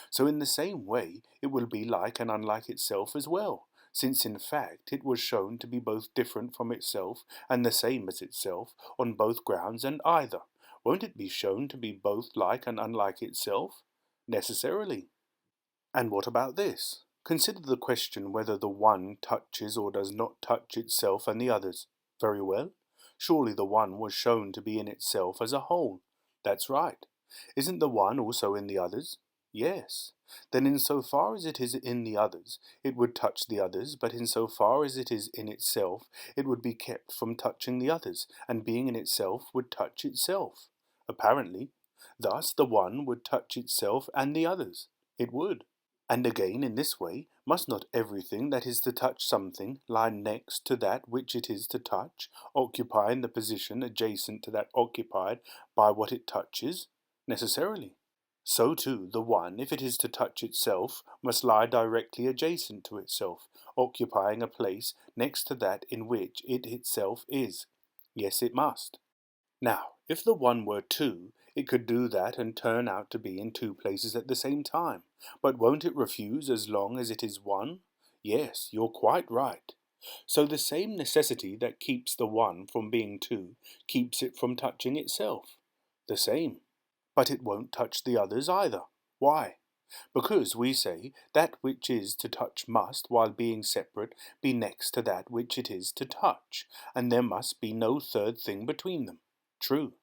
So in the same way, it will be like and unlike itself as well, since in fact it was shown to be both different from itself and the same as itself, on both grounds and either. Won't it be shown to be both like and unlike itself? Necessarily. And what about this? Consider the question whether the one touches or does not touch itself and the others. Very well. Surely the one was shown to be in itself as a whole. That's right. Isn't the one also in the others? Yes. Then in so far as it is in the others, it would touch the others, but in so far as it is in itself, it would be kept from touching the others, and being in itself would touch itself. Apparently. Thus the one would touch itself and the others. It would. And again, in this way, must not everything that is to touch something lie next to that which it is to touch, occupying the position adjacent to that occupied by what it touches? Necessarily. So too, the one, if it is to touch itself, must lie directly adjacent to itself, occupying a place next to that in which it itself is. Yes, it must. Now, if the one were two, it could do that and turn out to be in two places at the same time. But won't it refuse as long as it is one? Yes, you're quite right. So the same necessity that keeps the one from being two keeps it from touching itself. The same. But it won't touch the others either. Why? Because we say that which is to touch must, while being separate, be next to that which it is to touch, and there must be no third thing between them. True.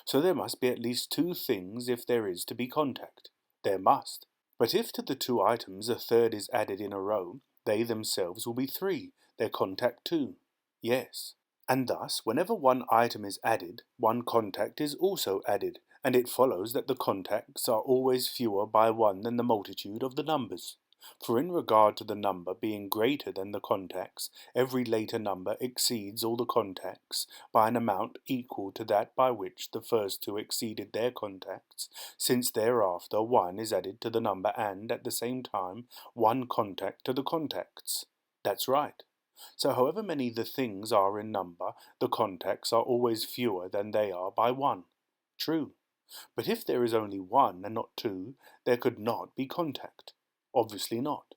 So there must be at least two things if there is to be contact. There must. But if to the two items a third is added in a row, they themselves will be three, their contact two. Yes. And thus, whenever one item is added, one contact is also added, and it follows that the contacts are always fewer by one than the multitude of the numbers. For in regard to the number being greater than the contacts, every later number exceeds all the contacts by an amount equal to that by which the first two exceeded their contacts, since thereafter one is added to the number and, at the same time, one contact to the contacts. That's right. So however many the things are in number, the contacts are always fewer than they are by one. True. But if there is only one and not two, there could not be contact. Obviously not.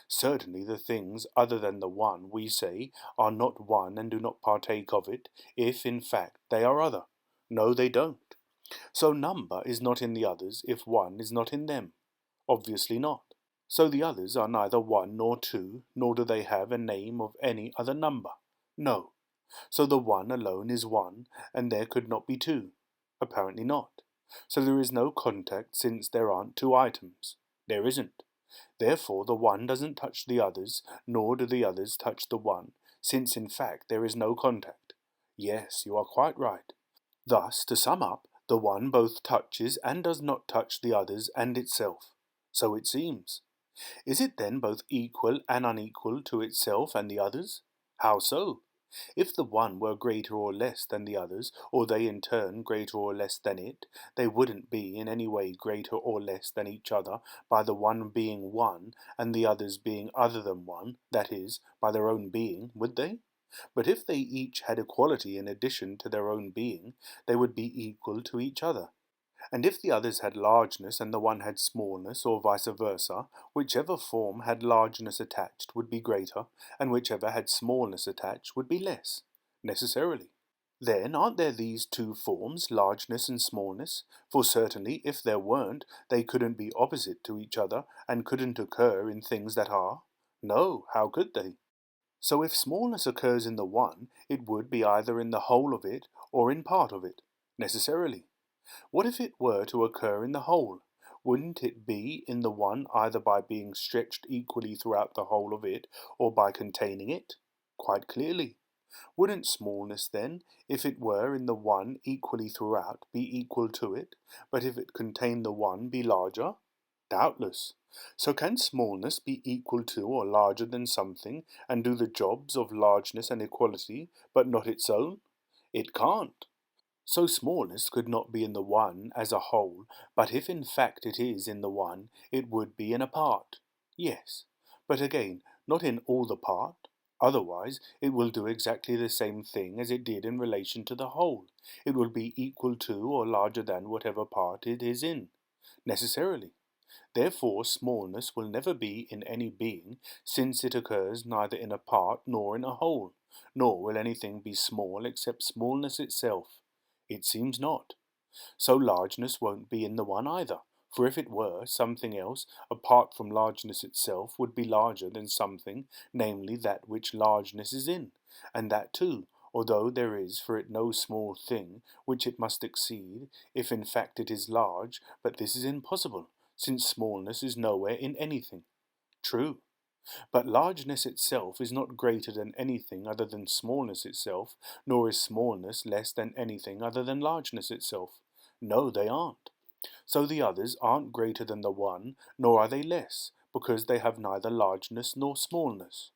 Certainly the things other than the one, we say, are not one and do not partake of it, if in fact they are other. No, they don't. So number is not in the others if one is not in them. Obviously not. So the others are neither one nor two, nor do they have a name of any other number. No. So the one alone is one, and there could not be two. Apparently not. So there is no contact since there aren't two items. There isn't. Therefore the one doesn't touch the others, nor do the others touch the one, since in fact there is no contact. Yes, you are quite right. Thus, to sum up, the one both touches and does not touch the others and itself. So it seems. Is it then both equal and unequal to itself and the others? How so? If the one were greater or less than the others, or they in turn greater or less than it, they wouldn't be in any way greater or less than each other by the one being one and the others being other than one, that is, by their own being, would they? But if they each had equality in addition to their own being, they would be equal to each other. And if the others had largeness and the one had smallness, or vice versa, whichever form had largeness attached would be greater, and whichever had smallness attached would be less, necessarily. Then aren't there these two forms, largeness and smallness? For certainly, if there weren't, they couldn't be opposite to each other, and couldn't occur in things that are. No, how could they? So if smallness occurs in the one, it would be either in the whole of it, or in part of it, necessarily. What if it were to occur in the whole? Wouldn't it be in the one either by being stretched equally throughout the whole of it, or by containing it? Quite clearly. Wouldn't smallness then, if it were in the one equally throughout, be equal to it, but if it contained the one be larger? Doubtless. So can smallness be equal to or larger than something, and do the jobs of largeness and equality, but not its own? It can't. So smallness could not be in the one as a whole, but if in fact it is in the one, it would be in a part. Yes, but again, not in all the part. Otherwise, it will do exactly the same thing as it did in relation to the whole. It will be equal to or larger than whatever part it is in, necessarily. Therefore smallness will never be in any being, since it occurs neither in a part nor in a whole, nor will anything be small except smallness itself. It seems not. So largeness won't be in the one either, for if it were, something else, apart from largeness itself, would be larger than something, namely that which largeness is in, and that too, although there is for it no small thing which it must exceed, if in fact it is large, but this is impossible, since smallness is nowhere in anything. True. But largeness itself is not greater than anything other than smallness itself, nor is smallness less than anything other than largeness itself. No, they aren't. So the others aren't greater than the one, nor are they less, because they have neither largeness nor smallness.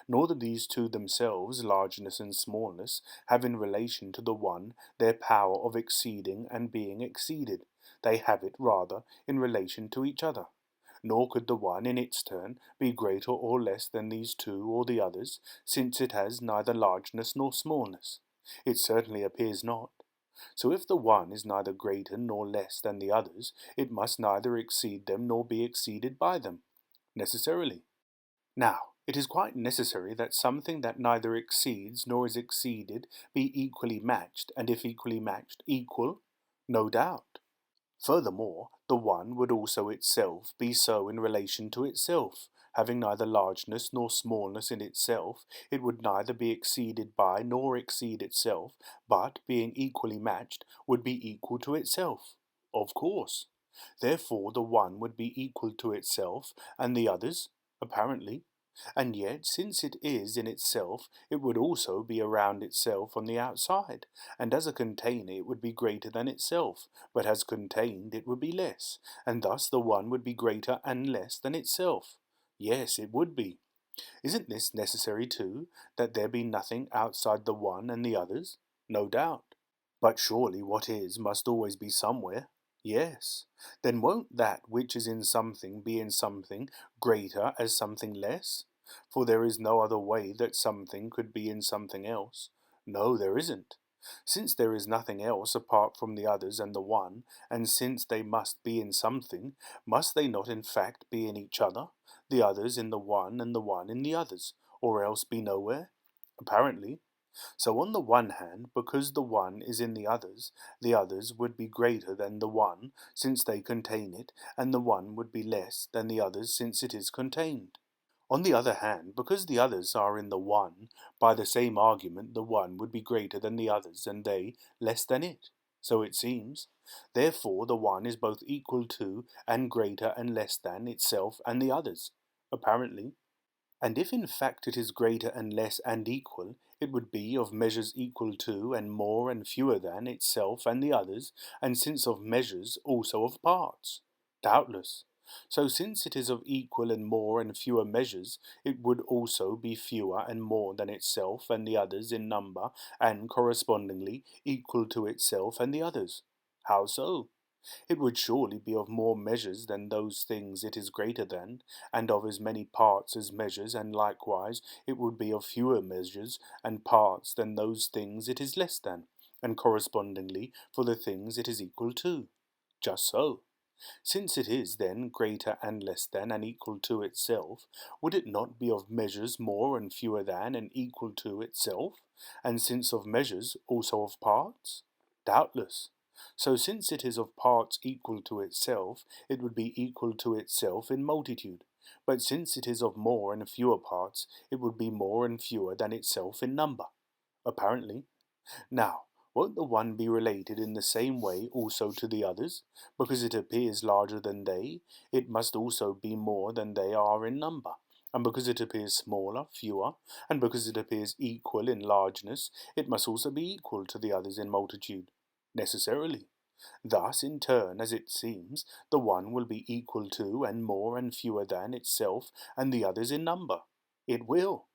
Nor do these two themselves, largeness and smallness, have in relation to the one their power of exceeding and being exceeded. They have it, rather, in relation to each other. Nor could the one, in its turn, be greater or less than these two or the others, since it has neither largeness nor smallness. It certainly appears not. So if the one is neither greater nor less than the others, it must neither exceed them nor be exceeded by them, necessarily. Now, it is quite necessary that something that neither exceeds nor is exceeded be equally matched, and if equally matched, equal? No doubt. Furthermore, the one would also itself be so in relation to itself. Having neither largeness nor smallness in itself, it would neither be exceeded by nor exceed itself, but, being equally matched, would be equal to itself. Of course. Therefore the one would be equal to itself, and the others? Apparently. And yet, since it is in itself, it would also be around itself on the outside, and as a container it would be greater than itself, but as contained it would be less, and thus the one would be greater and less than itself. Yes, it would be. Isn't this necessary too, that there be nothing outside the one and the others? No doubt. But surely what is must always be somewhere. Yes. Then won't that which is in something be in something greater as something less? For there is no other way that something could be in something else. No, there isn't. Since there is nothing else apart from the others and the one, and since they must be in something, must they not in fact be in each other, the others in the one and the one in the others, or else be nowhere? Apparently. So on the one hand, because the one is in the others would be greater than the one, since they contain it, and the one would be less than the others, since it is contained. On the other hand, because the others are in the one, by the same argument the one would be greater than the others, and they less than it. So it seems. Therefore the one is both equal to, and greater and less than, itself and the others. Apparently. And if in fact it is greater and less and equal, it would be of measures equal to, and more and fewer than, itself and the others, and since of measures, also of parts. Doubtless. So since it is of equal and more and fewer measures, it would also be fewer and more than itself and the others in number, and correspondingly equal to itself and the others. How so? It would surely be of more measures than those things it is greater than, and of as many parts as measures, and likewise it would be of fewer measures and parts than those things it is less than, and correspondingly for the things it is equal to. Just so. Since it is, then, greater and less than, and equal to itself, would it not be of measures more and fewer than, and equal to itself, and since of measures, also of parts? Doubtless. So since it is of parts equal to itself, it would be equal to itself in multitude. But since it is of more and fewer parts, it would be more and fewer than itself in number. Apparently. Now, won't the one be related in the same way also to the others? Because it appears larger than they, it must also be more than they are in number. And because it appears smaller, fewer, and because it appears equal in largeness, it must also be equal to the others in multitude. Necessarily. Thus, in turn, as it seems, the one will be equal to, and more and fewer than, itself and the others in number. It will.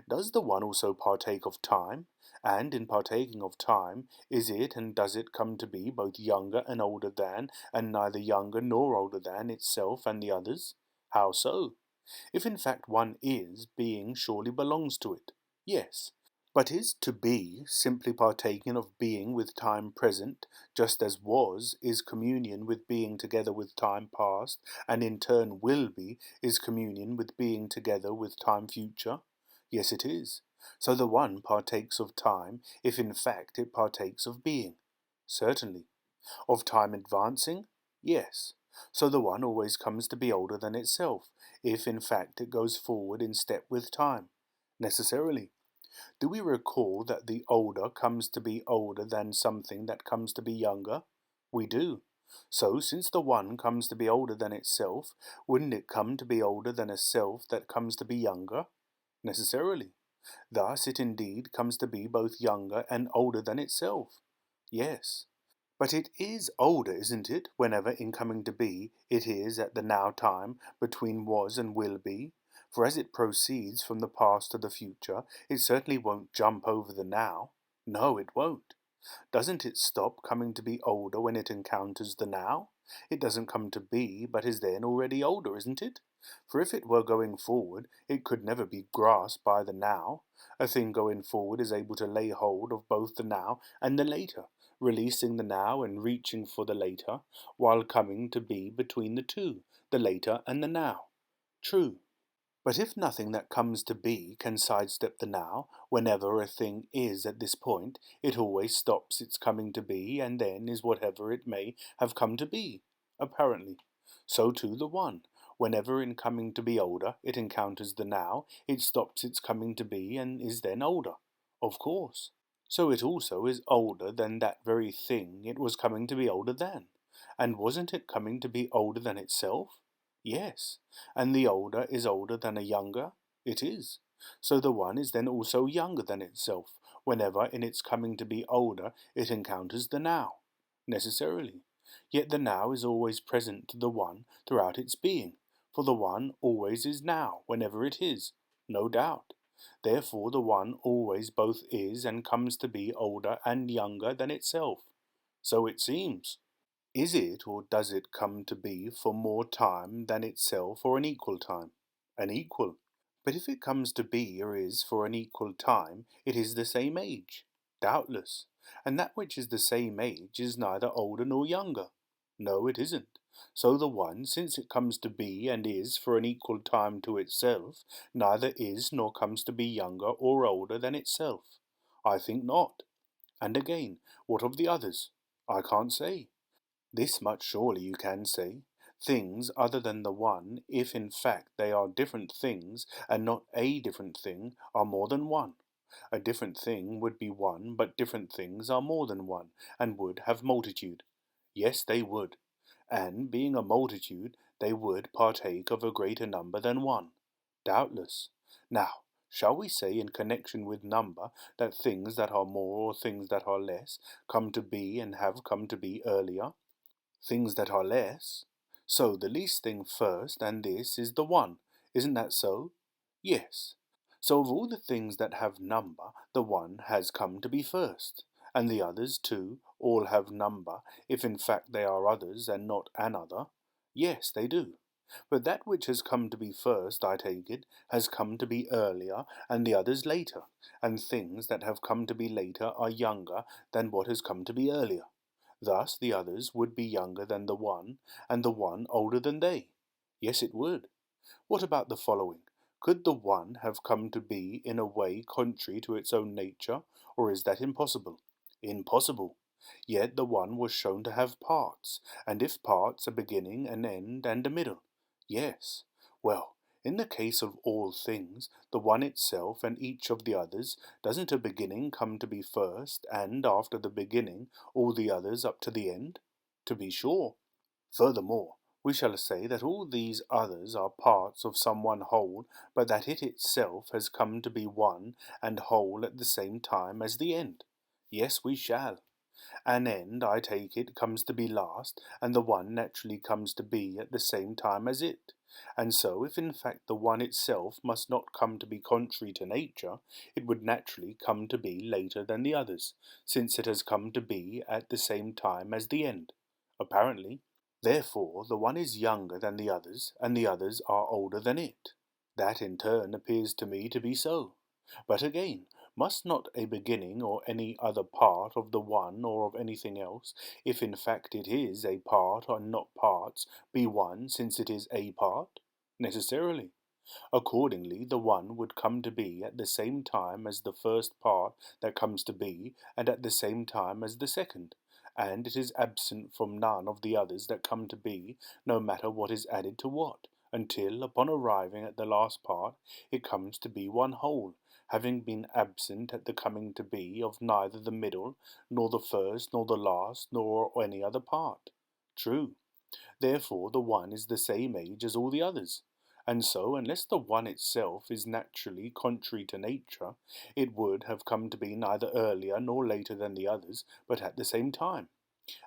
Does the one also partake of time? And in partaking of time, is it and does it come to be both younger and older than, and neither younger nor older than, itself and the others? How so? If in fact one is, being surely belongs to it. Yes. But is to be simply partaking of being with time present, just as was is communion with being together with time past, and in turn will be is communion with being together with time future? Yes, it is. So the one partakes of time, if in fact it partakes of being. Certainly. Of time advancing? Yes. So the one always comes to be older than itself, if in fact it goes forward in step with time. Necessarily. Do we recall that the older comes to be older than something that comes to be younger? We do. So, since the one comes to be older than itself, wouldn't it come to be older than a self that comes to be younger? Necessarily. Thus it indeed comes to be both younger and older than itself. Yes. But it is older, isn't it, whenever in coming to be it is at the now time between was and will be? For as it proceeds from the past to the future, it certainly won't jump over the now. No, it won't. Doesn't it stop coming to be older when it encounters the now? It doesn't come to be, but is then already older, isn't it? For if it were going forward, it could never be grasped by the now. A thing going forward is able to lay hold of both the now and the later, releasing the now and reaching for the later, while coming to be between the two, the later and the now. True. But if nothing that comes to be can sidestep the now, whenever a thing is at this point, it always stops its coming to be, and then is whatever it may have come to be, apparently. So too the one. Whenever in coming to be older, it encounters the now, it stops its coming to be, and is then older. Of course. So it also is older than that very thing it was coming to be older than. And wasn't it coming to be older than itself? Yes. And the older is older than a younger? It is. So the one is then also younger than itself, whenever in its coming to be older it encounters the now, necessarily. Yet the now is always present to the one throughout its being, for the one always is now, whenever it is, no doubt. Therefore the one always both is and comes to be older and younger than itself. So it seems. Is it or does it come to be for more time than itself or an equal time? An equal. But if it comes to be or is for an equal time, it is the same age, doubtless. And that which is the same age is neither older nor younger. No, it isn't. So the one, since it comes to be and is for an equal time to itself, neither is nor comes to be younger or older than itself. I think not. And again, what of the others? I can't say. This much surely you can say. Things other than the one, if in fact they are different things, and not a different thing, are more than one. A different thing would be one, but different things are more than one, and would have multitude. Yes, they would. And, being a multitude, they would partake of a greater number than one. Doubtless. Now, shall we say in connection with number that things that are more or things that are less come to be and have come to be earlier? Things that are less. So the least thing first, and this is the one. Isn't that so? Yes. So of all the things that have number, the one has come to be first. And the others, too, all have number, if in fact they are others and not another. Yes, they do. But that which has come to be first, I take it, has come to be earlier, and the others later, and things that have come to be later are younger than what has come to be earlier. Thus the others would be younger than the one, and the one older than they. Yes, it would. What about the following? Could the one have come to be in a way contrary to its own nature, or is that impossible? Impossible. Yet the one was shown to have parts, and if parts, a beginning, an end, and a middle. Yes. Well, in the case of all things, the one itself and each of the others, doesn't a beginning come to be first, and after the beginning, all the others up to the end? To be sure. Furthermore, we shall say that all these others are parts of some one whole, but that it itself has come to be one and whole at the same time as the end. Yes, we shall. An end, I take it, comes to be last, and the one naturally comes to be at the same time as it. And so, if in fact the one itself must not come to be contrary to nature, it would naturally come to be later than the others, since it has come to be at the same time as the end. Apparently. Therefore, the one is younger than the others, and the others are older than it. That in turn appears to me to be so. But again, must not a beginning or any other part of the one or of anything else, if in fact it is a part and not parts, be one since it is a part? Necessarily. Accordingly, the one would come to be at the same time as the first part that comes to be, and at the same time as the second, and it is absent from none of the others that come to be, no matter what is added to what, until, upon arriving at the last part, it comes to be one whole, having been absent at the coming to be of neither the middle, nor the first, nor the last, nor any other part. True. Therefore the one is the same age as all the others. And so, unless the one itself is naturally contrary to nature, it would have come to be neither earlier nor later than the others, but at the same time.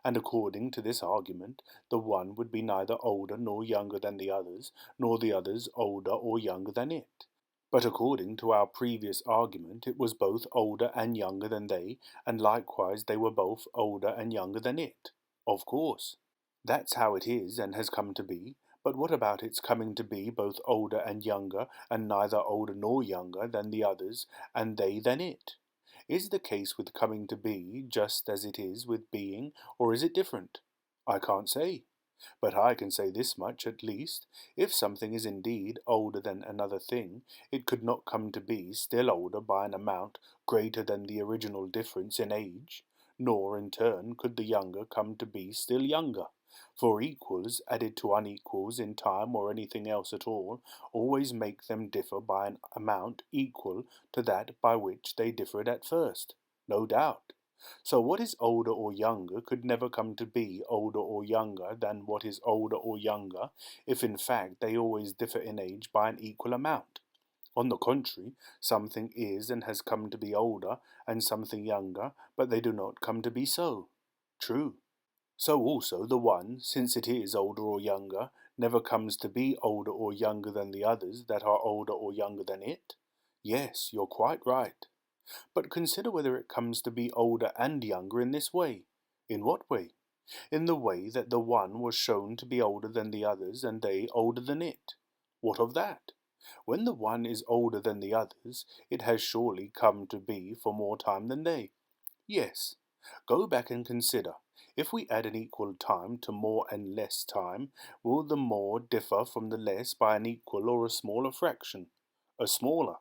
And according to this argument, the one would be neither older nor younger than the others, nor the others older or younger than it. But according to our previous argument, it was both older and younger than they, and likewise they were both older and younger than it. Of course. That's how it is and has come to be. But what about its coming to be both older and younger, and neither older nor younger than the others, and they than it? Is the case with coming to be just as it is with being, or is it different? I can't say. But I can say this much at least, if something is indeed older than another thing, it could not come to be still older by an amount greater than the original difference in age, nor in turn could the younger come to be still younger, for equals added to unequals in time or anything else at all always make them differ by an amount equal to that by which they differed at first, no doubt. So what is older or younger could never come to be older or younger than what is older or younger, if in fact they always differ in age by an equal amount. On the contrary, something is and has come to be older, and something younger, but they do not come to be so. True. So also the one, since it is older or younger, never comes to be older or younger than the others that are older or younger than it? Yes, you're quite right. But consider whether it comes to be older and younger in this way. In what way? In the way that the one was shown to be older than the others, and they older than it. What of that? When the one is older than the others, it has surely come to be for more time than they. Yes. Go back and consider. If we add an equal time to more and less time, will the more differ from the less by an equal or a smaller fraction? A smaller.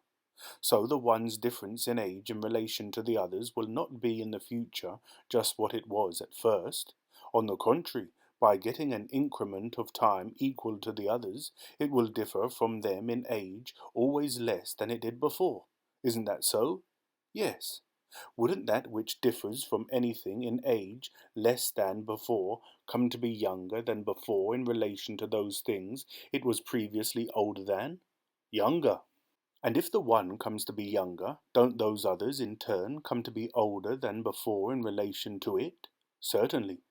So the one's difference in age in relation to the others will not be in the future just what it was at first. On the contrary, by getting an increment of time equal to the others, it will differ from them in age always less than it did before. Isn't that so? Yes. Wouldn't that which differs from anything in age less than before come to be younger than before in relation to those things it was previously older than? Younger. And if the one comes to be younger, don't those others in turn come to be older than before in relation to it? Certainly.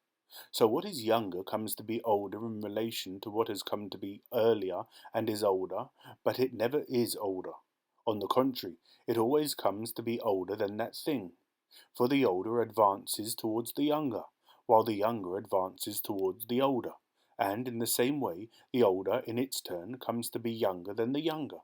So what is younger comes to be older in relation to what has come to be earlier and is older, but it never is older. On the contrary, it always comes to be older than that thing. For the older advances towards the younger, while the younger advances towards the older. And in the same way, the older in its turn comes to be younger than the younger.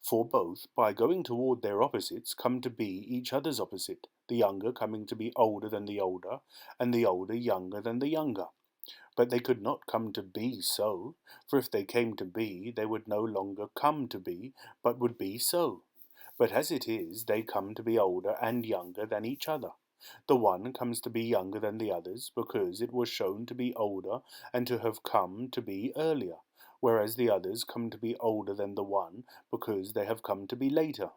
For both, by going toward their opposites, come to be each other's opposite, the younger coming to be older than the older, and the older younger than the younger. But they could not come to be so, for if they came to be, they would no longer come to be, but would be so. But as it is, they come to be older and younger than each other. The one comes to be younger than the others, because it was shown to be older and to have come to be earlier, whereas the others come to be older than the one, because they have come to be later.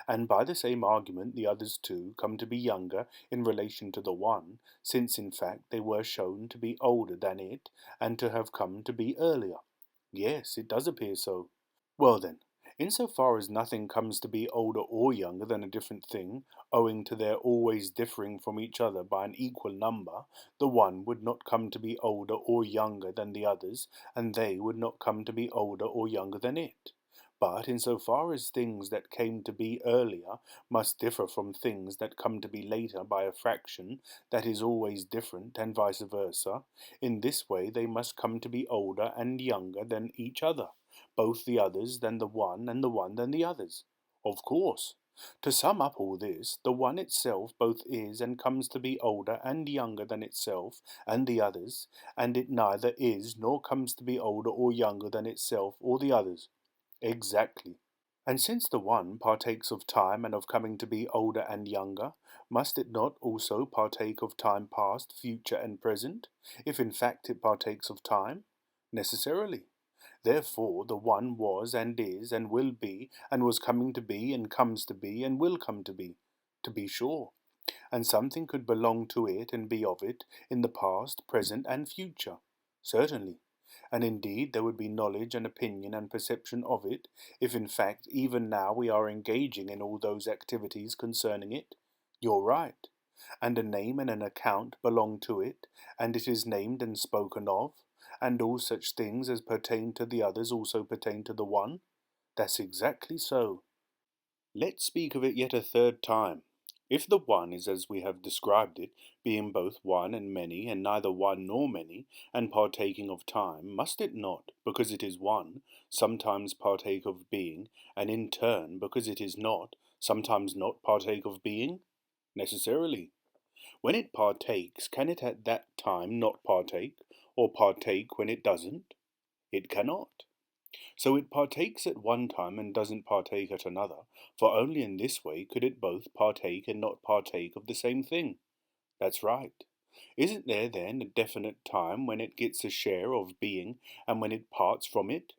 And by the same argument the others too come to be younger in relation to the one, since in fact they were shown to be older than it, and to have come to be earlier. Yes, it does appear so. Well then, in so far as nothing comes to be older or younger than a different thing, owing to their always differing from each other by an equal number, the one would not come to be older or younger than the others, and they would not come to be older or younger than it. But in so far as things that came to be earlier must differ from things that come to be later by a fraction that is always different, and vice versa, in this way they must come to be older and younger than each other, both the others than the one and the one than the others. Of course. To sum up all this, the one itself both is and comes to be older and younger than itself and the others, and it neither is nor comes to be older or younger than itself or the others. Exactly. And since the one partakes of time and of coming to be older and younger, must it not also partake of time past, future, and present, if in fact it partakes of time? Necessarily. Therefore the one was and is and will be and was coming to be and comes to be and will come to be sure. And something could belong to it and be of it in the past, present, and future. Certainly. And indeed there would be knowledge and opinion and perception of it, if in fact even now we are engaging in all those activities concerning it. You're right. And a name and an account belong to it, and it is named and spoken of, and all such things as pertain to the others also pertain to the one? That's exactly so. Let's speak of it yet a third time. If the one is as we have described it, being both one and many, and neither one nor many, and partaking of time, must it not, because it is one, sometimes partake of being, and in turn, because it is not, sometimes not partake of being? Necessarily. When it partakes, can it at that time not partake, or partake when it doesn't? It cannot. So it partakes at one time and doesn't partake at another, for only in this way could it both partake and not partake of the same thing. That's right. Isn't there then a definite time when it gets a share of being and when it parts from it?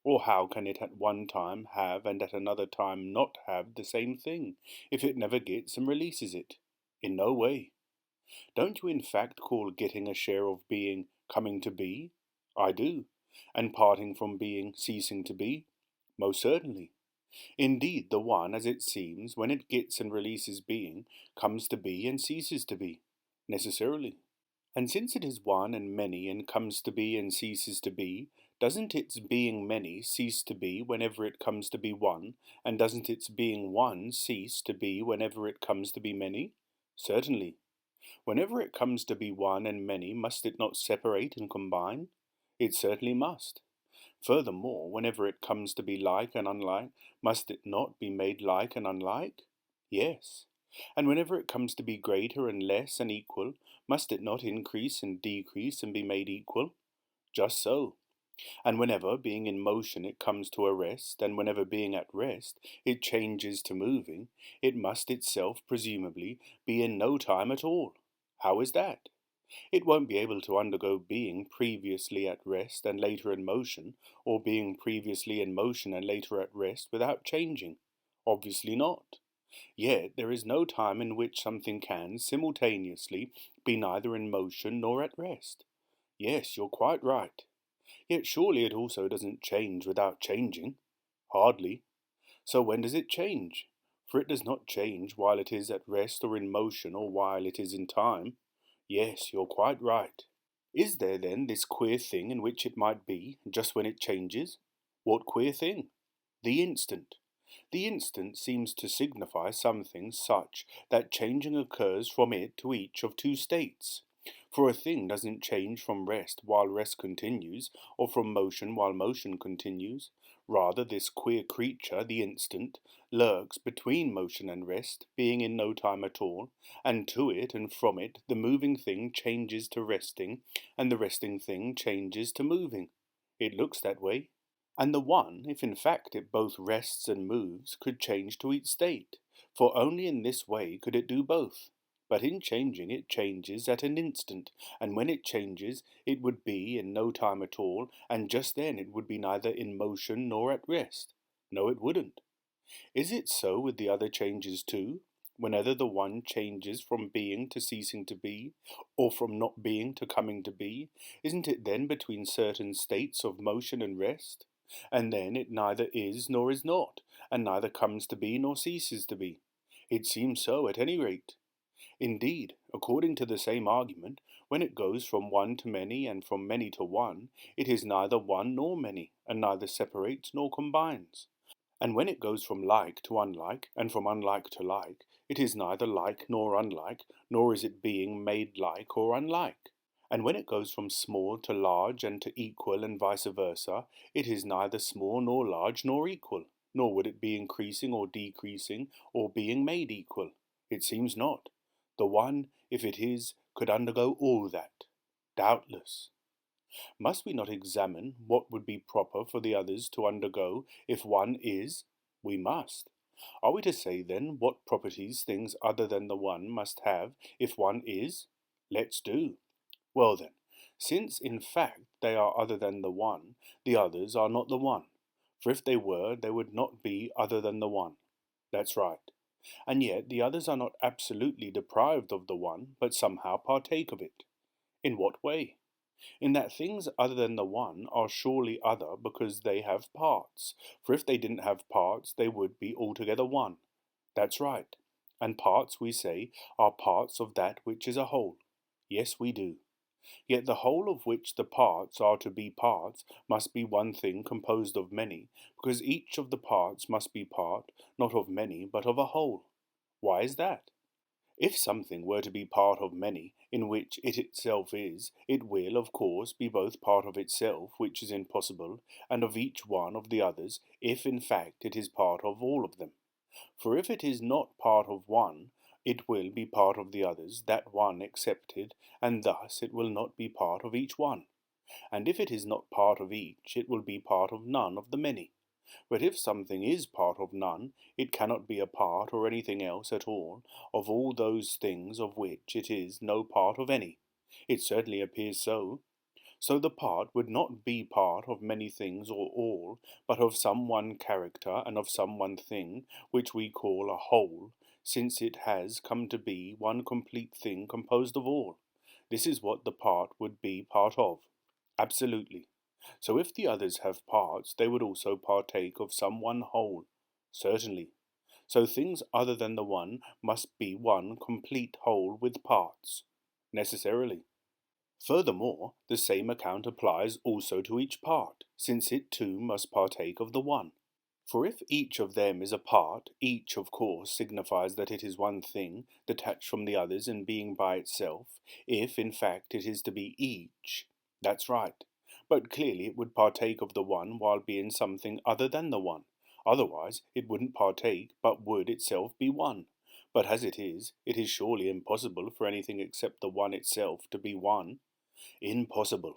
Or how can it at one time have and at another time not have the same thing, if it never gets and releases it? In no way. Don't you in fact call getting a share of being coming to be? I do. And parting from being ceasing to be? Most certainly. Indeed, the one, as it seems, when it gets and releases being, comes to be and ceases to be, necessarily. And since it is one and many and comes to be and ceases to be, doesn't its being many cease to be whenever it comes to be one, and doesn't its being one cease to be whenever it comes to be many? Certainly. Whenever it comes to be one and many, must it not separate and combine? It certainly must. Furthermore, whenever it comes to be like and unlike, must it not be made like and unlike? Yes. And whenever it comes to be greater and less and equal, must it not increase and decrease and be made equal? Just so. And whenever, being in motion, it comes to a rest, and whenever being at rest, it changes to moving, it must itself, presumably, be in no time at all. How is that? It won't be able to undergo being previously at rest and later in motion, or being previously in motion and later at rest without changing. Obviously not. Yet there is no time in which something can, simultaneously, be neither in motion nor at rest. Yes, you're quite right. Yet surely it also doesn't change without changing. Hardly. So when does it change? For it does not change while it is at rest or in motion or while it is in time. Yes, you're quite right. Is there then this queer thing in which it might be, just when it changes? What queer thing? The instant. The instant seems to signify something such that changing occurs from it to each of two states. For a thing doesn't change from rest while rest continues, or from motion while motion continues. Rather, this queer creature, the instant, lurks between motion and rest, being in no time at all, and to it and from it the moving thing changes to resting, and the resting thing changes to moving. It looks that way. And the one, if in fact it both rests and moves, could change to each state, for only in this way could it do both. But in changing it changes at an instant, and when it changes it would be in no time at all, and just then it would be neither in motion nor at rest. No, it wouldn't. Is it so with the other changes too? Whenever the one changes from being to ceasing to be, or from not being to coming to be, isn't it then between certain states of motion and rest? And then it neither is nor is not, and neither comes to be nor ceases to be. It seems so at any rate. Indeed, according to the same argument, when it goes from one to many and from many to one, it is neither one nor many, and neither separates nor combines. And when it goes from like to unlike, and from unlike to like, it is neither like nor unlike, nor is it being made like or unlike. And when it goes from small to large and to equal and vice versa, it is neither small nor large nor equal, nor would it be increasing or decreasing or being made equal. It seems not. The one, if it is, could undergo all that. Doubtless. Must we not examine what would be proper for the others to undergo if one is? We must. Are we to say then what properties things other than the one must have if one is? Let's do. Well then, since in fact they are other than the one, the others are not the one. For if they were, they would not be other than the one. That's right. And yet the others are not absolutely deprived of the one, but somehow partake of it. In what way? In that things other than the one are surely other because they have parts, for if they didn't have parts they would be altogether one. That's right. And parts, we say, are parts of that which is a whole. Yes, we do. Yet the whole of which the parts are to be parts must be one thing composed of many, because each of the parts must be part, not of many, but of a whole. Why is that? If something were to be part of many, in which it itself is, it will, of course, be both part of itself, which is impossible, and of each one of the others, if in fact it is part of all of them. For if it is not part of one, it will be part of the others, that one excepted, and thus it will not be part of each one. And if it is not part of each, it will be part of none of the many. But if something is part of none, it cannot be a part or anything else at all of those things of which it is no part of any. It certainly appears so. So the part would not be part of many things or all, but of some one character and of some one thing, which we call a whole, since it has come to be one complete thing composed of all. This is what the part would be part of. Absolutely. So if the others have parts, they would also partake of some one whole. Certainly. So things other than the one must be one complete whole with parts. Necessarily. Furthermore, the same account applies also to each part, since it too must partake of the one. For if each of them is a part, each, of course, signifies that it is one thing, detached from the others and being by itself, if, in fact, it is to be each. That's right. But clearly it would partake of the one while being something other than the one. Otherwise, it wouldn't partake, but would itself be one. But as it is surely impossible for anything except the one itself to be one. Impossible.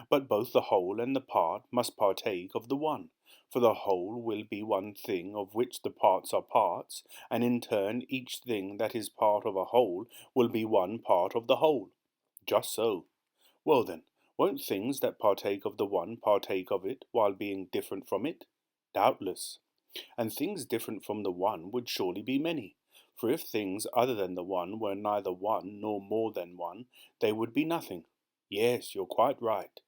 But both the whole and the part must partake of the one, for the whole will be one thing of which the parts are parts, and in turn each thing that is part of a whole will be one part of the whole. Just so. Well then, won't things that partake of the one partake of it while being different from it? Doubtless. And things different from the one would surely be many. For if things other than the one were neither one nor more than one, they would be nothing. Yes, you're quite right.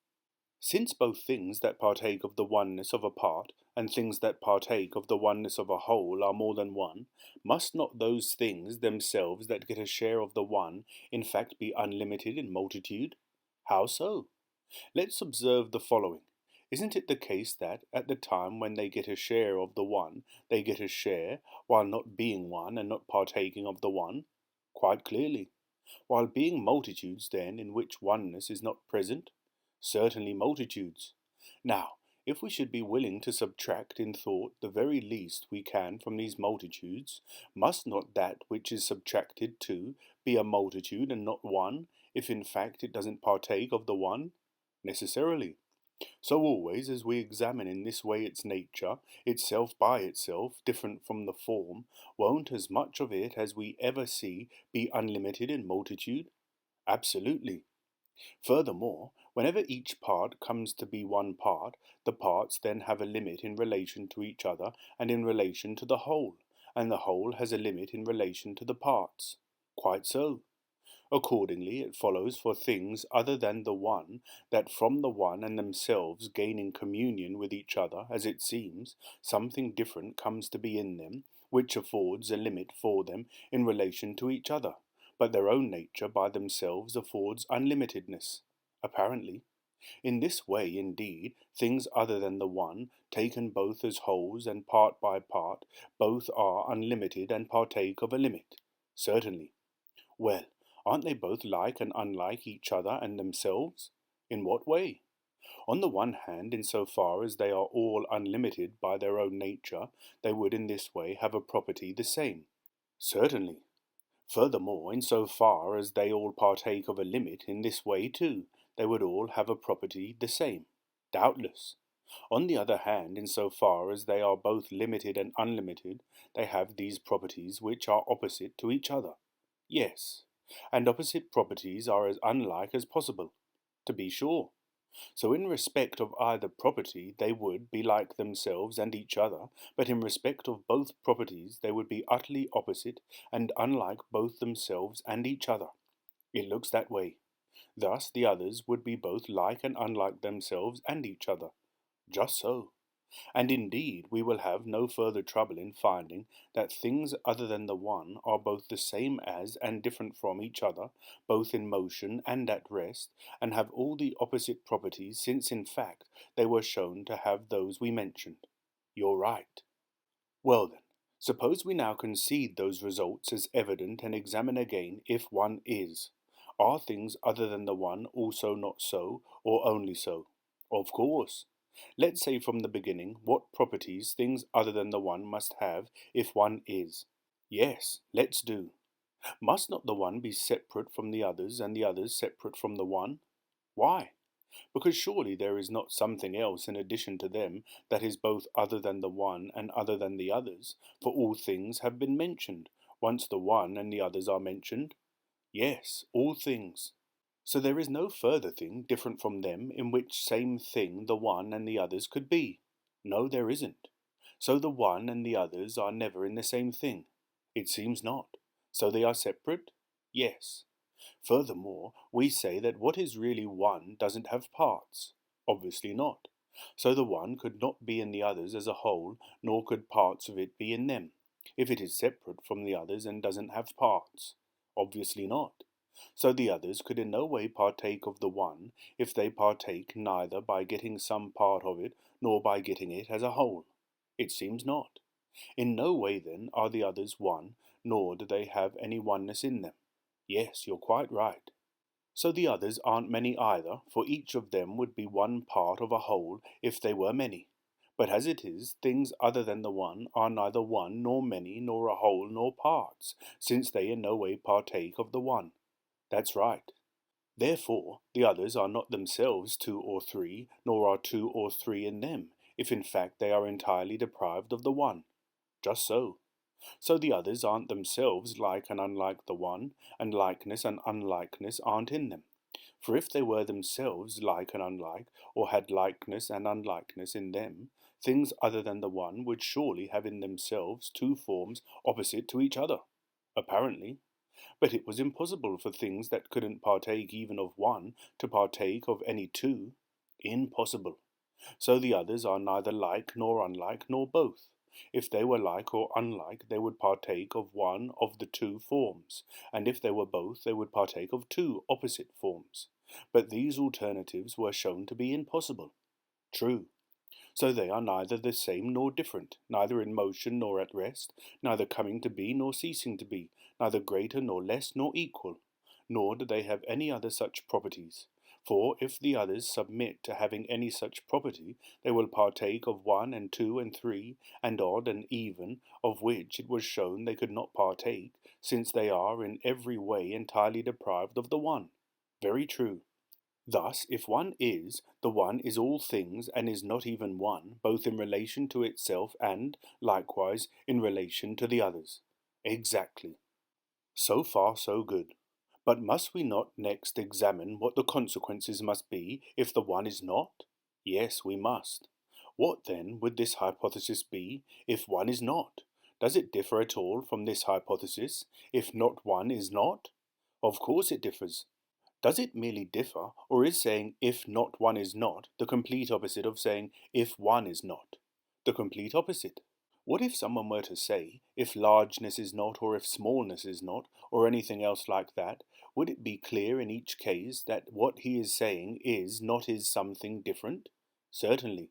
Since both things that partake of the oneness of a part and things that partake of the oneness of a whole are more than one, must not those things themselves that get a share of the one in fact be unlimited in multitude? How so? Let's observe the following. Isn't it the case that, at the time when they get a share of the one, they get a share, while not being one and not partaking of the one? Quite clearly. While being multitudes, then, in which oneness is not present? Certainly multitudes. Now, if we should be willing to subtract in thought the very least we can from these multitudes, must not that which is subtracted to be a multitude and not one, if in fact it doesn't partake of the one? Necessarily. So always as we examine in this way its nature, itself by itself, different from the form, won't as much of it as we ever see be unlimited in multitude? Absolutely. Furthermore, whenever each part comes to be one part, the parts then have a limit in relation to each other and in relation to the whole, and the whole has a limit in relation to the parts. Quite so. Accordingly, it follows for things other than the one, that from the one and themselves gaining communion with each other, as it seems, something different comes to be in them, which affords a limit for them in relation to each other, but their own nature by themselves affords unlimitedness, apparently. In this way, indeed, things other than the one, taken both as wholes and part by part, both are unlimited and partake of a limit. Certainly. Well, aren't they both like and unlike each other and themselves? In what way? On the one hand, in so far as they are all unlimited by their own nature, they would in this way have a property the same. Certainly. Furthermore, in so far as they all partake of a limit in this way too, they would all have a property the same. Doubtless. On the other hand, in so far as they are both limited and unlimited, they have these properties which are opposite to each other. Yes, and opposite properties are as unlike as possible, to be sure. So in respect of either property they would be like themselves and each other, but in respect of both properties they would be utterly opposite and unlike both themselves and each other. It looks that way. Thus the others would be both like and unlike themselves and each other. Just so. And indeed we will have no further trouble in finding that things other than the one are both the same as and different from each other, both in motion and at rest, and have all the opposite properties, since in fact they were shown to have those we mentioned. You're right. Well then, suppose we now concede those results as evident and examine again if one is. Are things other than the one also not so, or only so? Of course. Let's say from the beginning what properties things other than the one must have if one is. Yes, let's do. Must not the one be separate from the others and the others separate from the one? Why? Because surely there is not something else in addition to them that is both other than the one and other than the others, for all things have been mentioned, once the one and the others are mentioned. Yes, all things. So there is no further thing different from them in which same thing the one and the others could be. No, there isn't. So the one and the others are never in the same thing. It seems not. So they are separate? Yes. Furthermore, we say that what is really one doesn't have parts. Obviously not. So the one could not be in the others as a whole, nor could parts of it be in them, if it is separate from the others and doesn't have parts. Obviously not. So the others could in no way partake of the one, if they partake neither by getting some part of it, nor by getting it as a whole. It seems not. In no way, then, are the others one, nor do they have any oneness in them. Yes, you're quite right. So the others aren't many either, for each of them would be one part of a whole if they were many. But as it is, things other than the one are neither one, nor many, nor a whole, nor parts, since they in no way partake of the one. That's right. Therefore, the others are not themselves two or three, nor are two or three in them, if in fact they are entirely deprived of the one. Just so. So the others aren't themselves like and unlike the one, and likeness and unlikeness aren't in them. For if they were themselves like and unlike, or had likeness and unlikeness in them, things other than the one would surely have in themselves two forms opposite to each other. Apparently. But it was impossible for things that couldn't partake even of one to partake of any two. Impossible. So the others are neither like nor unlike nor both. If they were like or unlike, they would partake of one of the two forms, and if they were both, they would partake of two opposite forms. But these alternatives were shown to be impossible. True. So they are neither the same nor different, neither in motion nor at rest, neither coming to be nor ceasing to be, neither greater nor less nor equal. Nor do they have any other such properties. For if the others submit to having any such property, they will partake of one and two and three, and odd and even, of which it was shown they could not partake, since they are in every way entirely deprived of the one. Very true. Thus, if one is, the one is all things and is not even one, both in relation to itself and, likewise, in relation to the others. Exactly. So far, so good. But must we not next examine what the consequences must be if the one is not? Yes, we must. What then would this hypothesis be if one is not? Does it differ at all from this hypothesis if not one is not? Of course it differs. Does it merely differ, or is saying if not one is not the complete opposite of saying if one is not? The complete opposite. What if someone were to say, if largeness is not, or if smallness is not, or anything else like that, would it be clear in each case that what he is saying is not is something different? Certainly.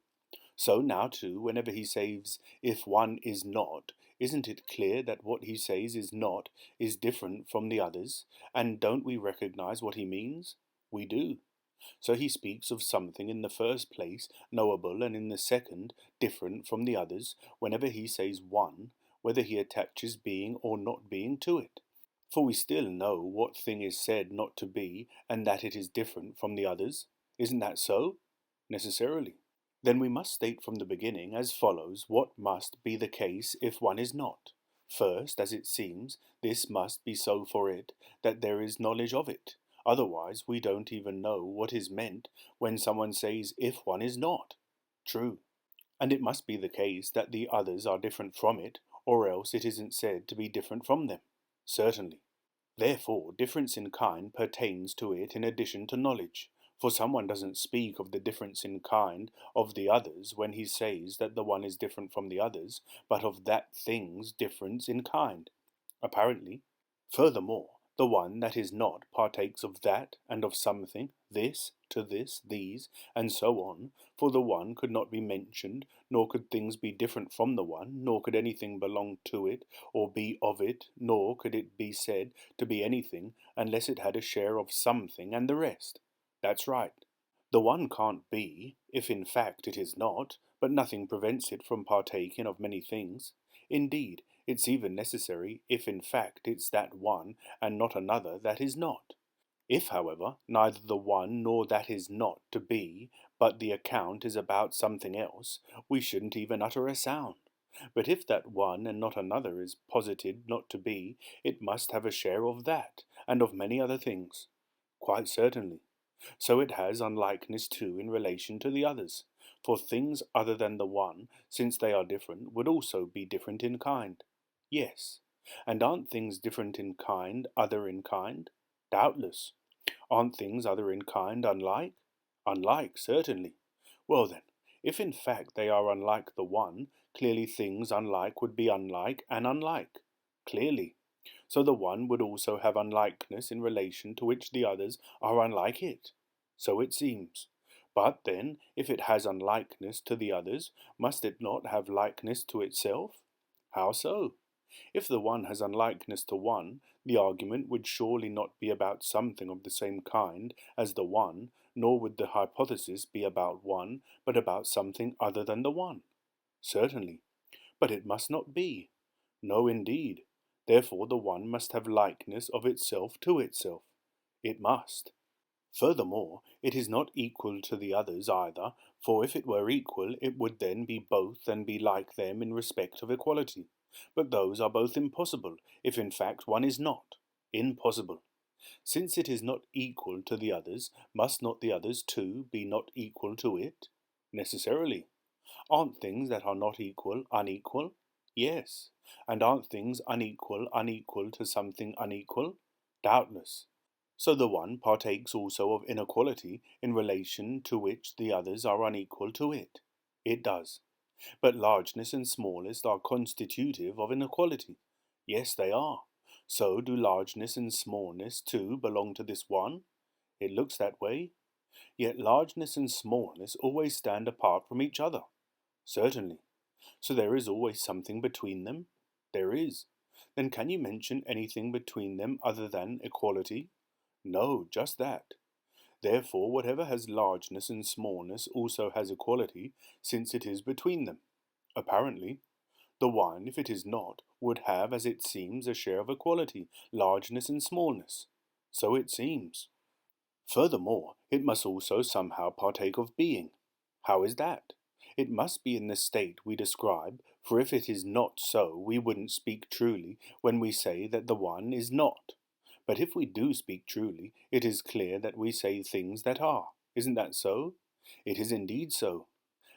So now too, whenever he says, if one is not, isn't it clear that what he says is not is different from the others, and don't we recognize what he means? We do. So he speaks of something in the first place knowable and in the second different from the others whenever he says one, whether he attaches being or not being to it. For we still know what thing is said not to be and that it is different from the others. Isn't that so? Necessarily. Then we must state from the beginning as follows what must be the case if one is not. First, as it seems, this must be so for it, that there is knowledge of it. Otherwise, we don't even know what is meant when someone says if one is not. True. And it must be the case that the others are different from it, or else it isn't said to be different from them. Certainly. Therefore, difference in kind pertains to it in addition to knowledge, for someone doesn't speak of the difference in kind of the others when he says that the one is different from the others, but of that thing's difference in kind. Apparently. Furthermore, the one that is not partakes of that and of something, this, to this, these, and so on, for the one could not be mentioned, nor could things be different from the one, nor could anything belong to it, or be of it, nor could it be said to be anything, unless it had a share of something and the rest. That's right. The one can't be, if in fact it is not, but nothing prevents it from partaking of many things. Indeed, it's even necessary if in fact it's that one and not another that is not. If, however, neither the one nor that is not to be, but the account is about something else, we shouldn't even utter a sound. But if that one and not another is posited not to be, it must have a share of that, and of many other things. Quite certainly. So it has unlikeness too in relation to the others. For things other than the one, since they are different, would also be different in kind. Yes. And aren't things different in kind, other in kind? Doubtless. Aren't things other in kind unlike? Unlike, certainly. Well then, If in fact they are unlike the one, clearly things unlike would be unlike and unlike. Clearly. So the one would also have unlikeness in relation to which the others are unlike it. So it seems. But then, if it has unlikeness to the others, must it not have likeness to itself? How so? If the one has unlikeness to one, the argument would surely not be about something of the same kind as the one, nor would the hypothesis be about one, but about something other than the one. Certainly. But it must not be. No, indeed. Therefore the one must have likeness of itself to itself. It must. Furthermore, it is not equal to the others either, for if it were equal, it would then be both and be like them in respect of equality. But those are both impossible, if in fact one is not. Impossible. Since it is not equal to the others, must not the others too be not equal to it? Necessarily. Aren't things that are not equal unequal? Yes. And aren't things unequal unequal to something unequal? Doubtless. So the one partakes also of inequality in relation to which the others are unequal to it. It does. But largeness and smallness are constitutive of inequality. Yes, they are. So do largeness and smallness too belong to this one? It looks that way. Yet largeness and smallness always stand apart from each other. Certainly. So there is always something between them? There is. Then can you mention anything between them other than equality? No, just that. Therefore, whatever has largeness and smallness also has equality, since it is between them. Apparently, the one, if it is not, would have, as it seems, a share of equality, largeness and smallness. So it seems. Furthermore, it must also somehow partake of being. How is that? It must be in the state we describe, for if it is not so, we wouldn't speak truly when we say that the one is not. But if we do speak truly, it is clear that we say things that are. Isn't that so? It is indeed so.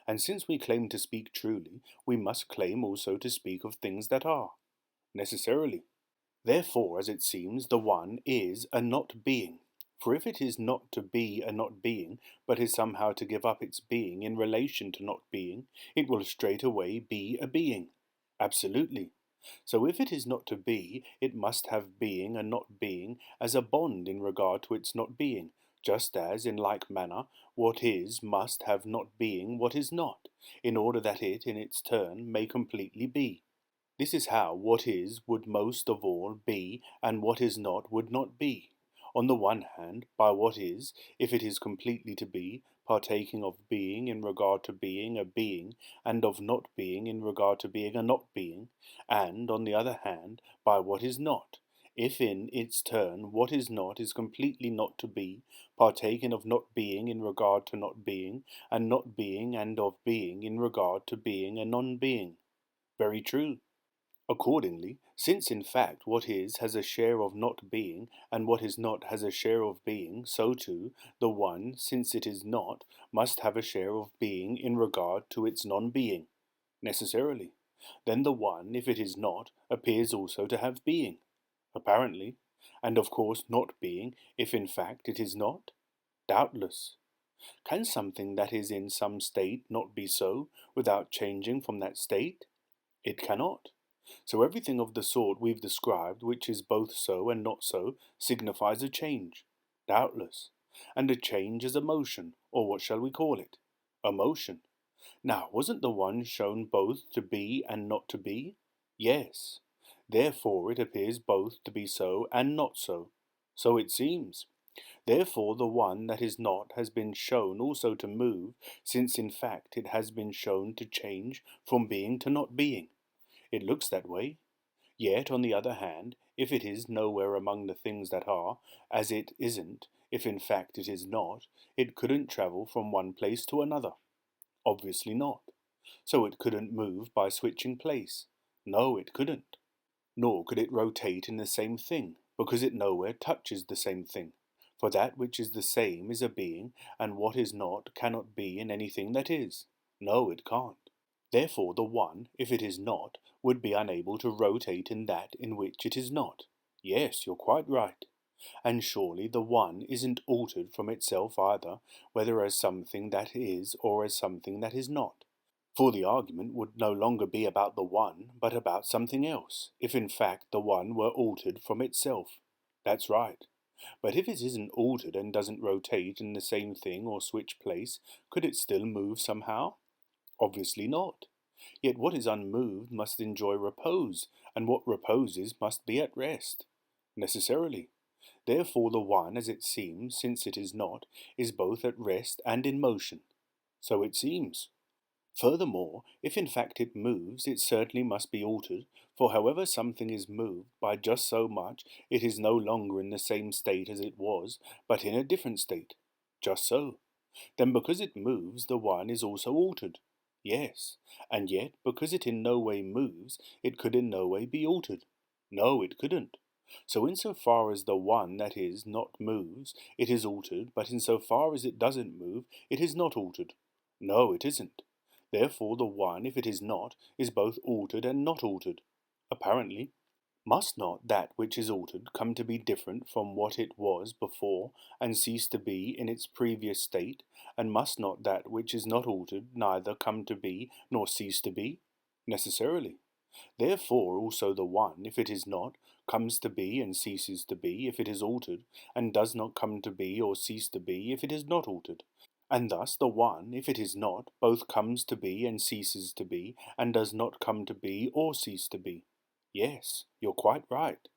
And since we claim to speak truly, we must claim also to speak of things that are. Necessarily. Therefore, as it seems, the one is a not being. For if it is not to be a not being, but is somehow to give up its being in relation to not being, it will straightway be a being. Absolutely. So if it is not to be, it must have being and not being as a bond in regard to its not being, just as, in like manner, what is must have not being what is not, in order that it, in its turn, may completely be. This is how what is would most of all be, and what is not would not be. On the one hand, by what is, if it is completely to be, partaking of being in regard to being a being, and of not being in regard to being a not being, and, on the other hand, by what is not, if in its turn what is not is completely not to be, partaking of not being in regard to not being, and not being and of being in regard to being a non-being. Very true. Accordingly, since in fact what is has a share of not being, and what is not has a share of being, so too, the one, since it is not, must have a share of being in regard to its non-being. Necessarily. Then the one, if it is not, appears also to have being. Apparently. And of course not being, if in fact it is not? Doubtless. Can something that is in some state not be so, without changing from that state? It cannot. So everything of the sort we've described, which is both so and not so, signifies a change. Doubtless. And a change is a motion, or what shall we call it? A motion. Now, wasn't the one shown both to be and not to be? Yes. Therefore it appears both to be so and not so. So it seems. Therefore the one that is not has been shown also to move, since in fact it has been shown to change from being to not being. It looks that way. Yet, on the other hand, if it is nowhere among the things that are, as it isn't, if in fact it is not, it couldn't travel from one place to another. Obviously not. So it couldn't move by switching place. No, it couldn't. Nor could it rotate in the same thing, because it nowhere touches the same thing. For that which is the same is a being, and what is not cannot be in anything that is. No, it can't. Therefore the one, if it is not, would be unable to rotate in that in which it is not. Yes, you're quite right. And surely the one isn't altered from itself either, whether as something that is or as something that is not. For the argument would no longer be about the one, but about something else, if in fact the one were altered from itself. That's right. But if it isn't altered and doesn't rotate in the same thing or switch place, could it still move somehow? Obviously not. Yet what is unmoved must enjoy repose, and what reposes must be at rest. Necessarily. Therefore the one, as it seems, since it is not, is both at rest and in motion. So it seems. Furthermore, if in fact it moves, it certainly must be altered, for however something is moved, by just so much it is no longer in the same state as it was, but in a different state. Just so. Then because it moves, the one is also altered. Yes, and yet because it in no way moves, it could in no way be altered. No, it couldn't. So insofar as the one, that is, not moves, it is altered, but insofar as it doesn't move, it is not altered. No, it isn't. Therefore the one, if it is not, is both altered and not altered. Apparently. Must not that which is altered come to be different from what it was before, and cease to be in its previous state, and must not that which is not altered neither come to be nor cease to be? Necessarily. Therefore also the one, if it is not, comes to be and ceases to be if it is altered, and does not come to be or cease to be if it is not altered. And thus the one, if it is not, both comes to be and ceases to be, and does not come to be or cease to be. Yes, you're quite right.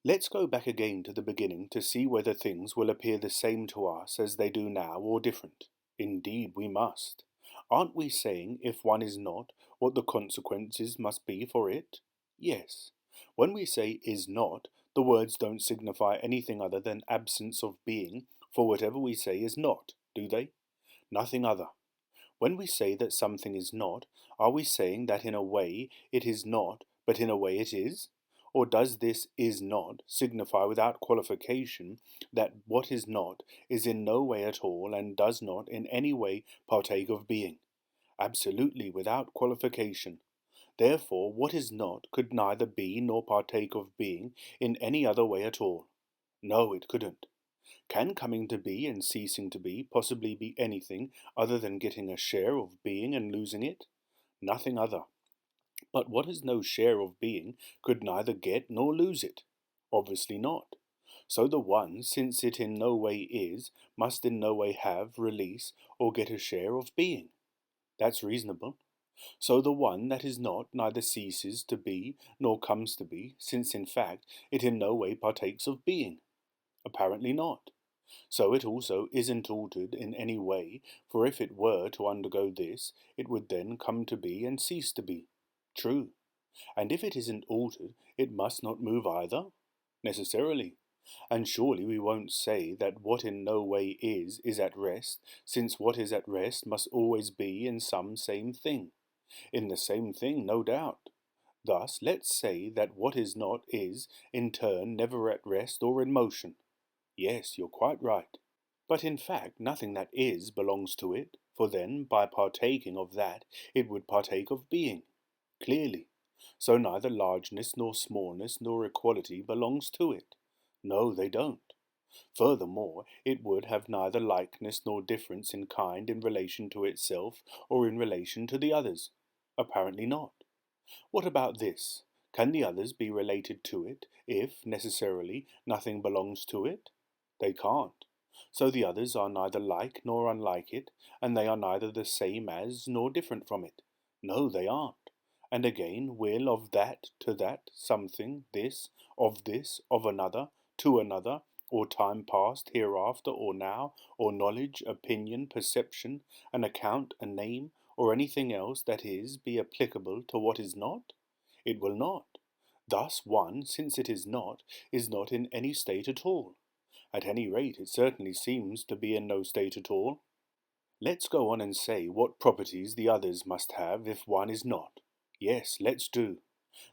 Let's go back again to the beginning to see whether things will appear the same to us as they do now or different. Indeed, we must. Aren't we saying if one is not, what the consequences must be for it? Yes. When we say is not, the words don't signify anything other than absence of being, for whatever we say is not, do they? Nothing other. When we say that something is not, are we saying that in a way it is not, but in a way it is? Or does this is not signify without qualification that what is not is in no way at all and does not in any way partake of being? Absolutely without qualification. Therefore, what is not could neither be nor partake of being in any other way at all. No, it couldn't. Can coming to be and ceasing to be possibly be anything other than getting a share of being and losing it? Nothing other. But what has no share of being could neither get nor lose it? Obviously not. So the one, since it in no way is, must in no way have, release, or get a share of being. That's reasonable. So the one that is not neither ceases to be nor comes to be, since in fact it in no way partakes of being. Apparently not. So it also isn't altered in any way, for if it were to undergo this, it would then come to be and cease to be. True. And if it isn't altered, it must not move either? Necessarily. And surely we won't say that what in no way is at rest, since what is at rest must always be in some same thing. In the same thing, no doubt. Thus, let's say that what is not is, in turn, never at rest or in motion. Yes, you're quite right. But in fact, nothing that is belongs to it, for then, by partaking of that, it would partake of being. Clearly. So neither largeness nor smallness nor equality belongs to it. No, they don't. Furthermore, it would have neither likeness nor difference in kind in relation to itself or in relation to the others. Apparently not. What about this? Can the others be related to it, if, necessarily, nothing belongs to it? They can't. So the others are neither like nor unlike it, and they are neither the same as nor different from it. No, they aren't. And again, will of that to that, something, this, of another, to another, or time past, hereafter, or now, or knowledge, opinion, perception, an account, a name, or anything else that be applicable to what is not? It will not. Thus one, since it is not in any state at all. At any rate, it certainly seems to be in no state at all. Let's go on and say what properties the others must have if one is not. Yes, let's do.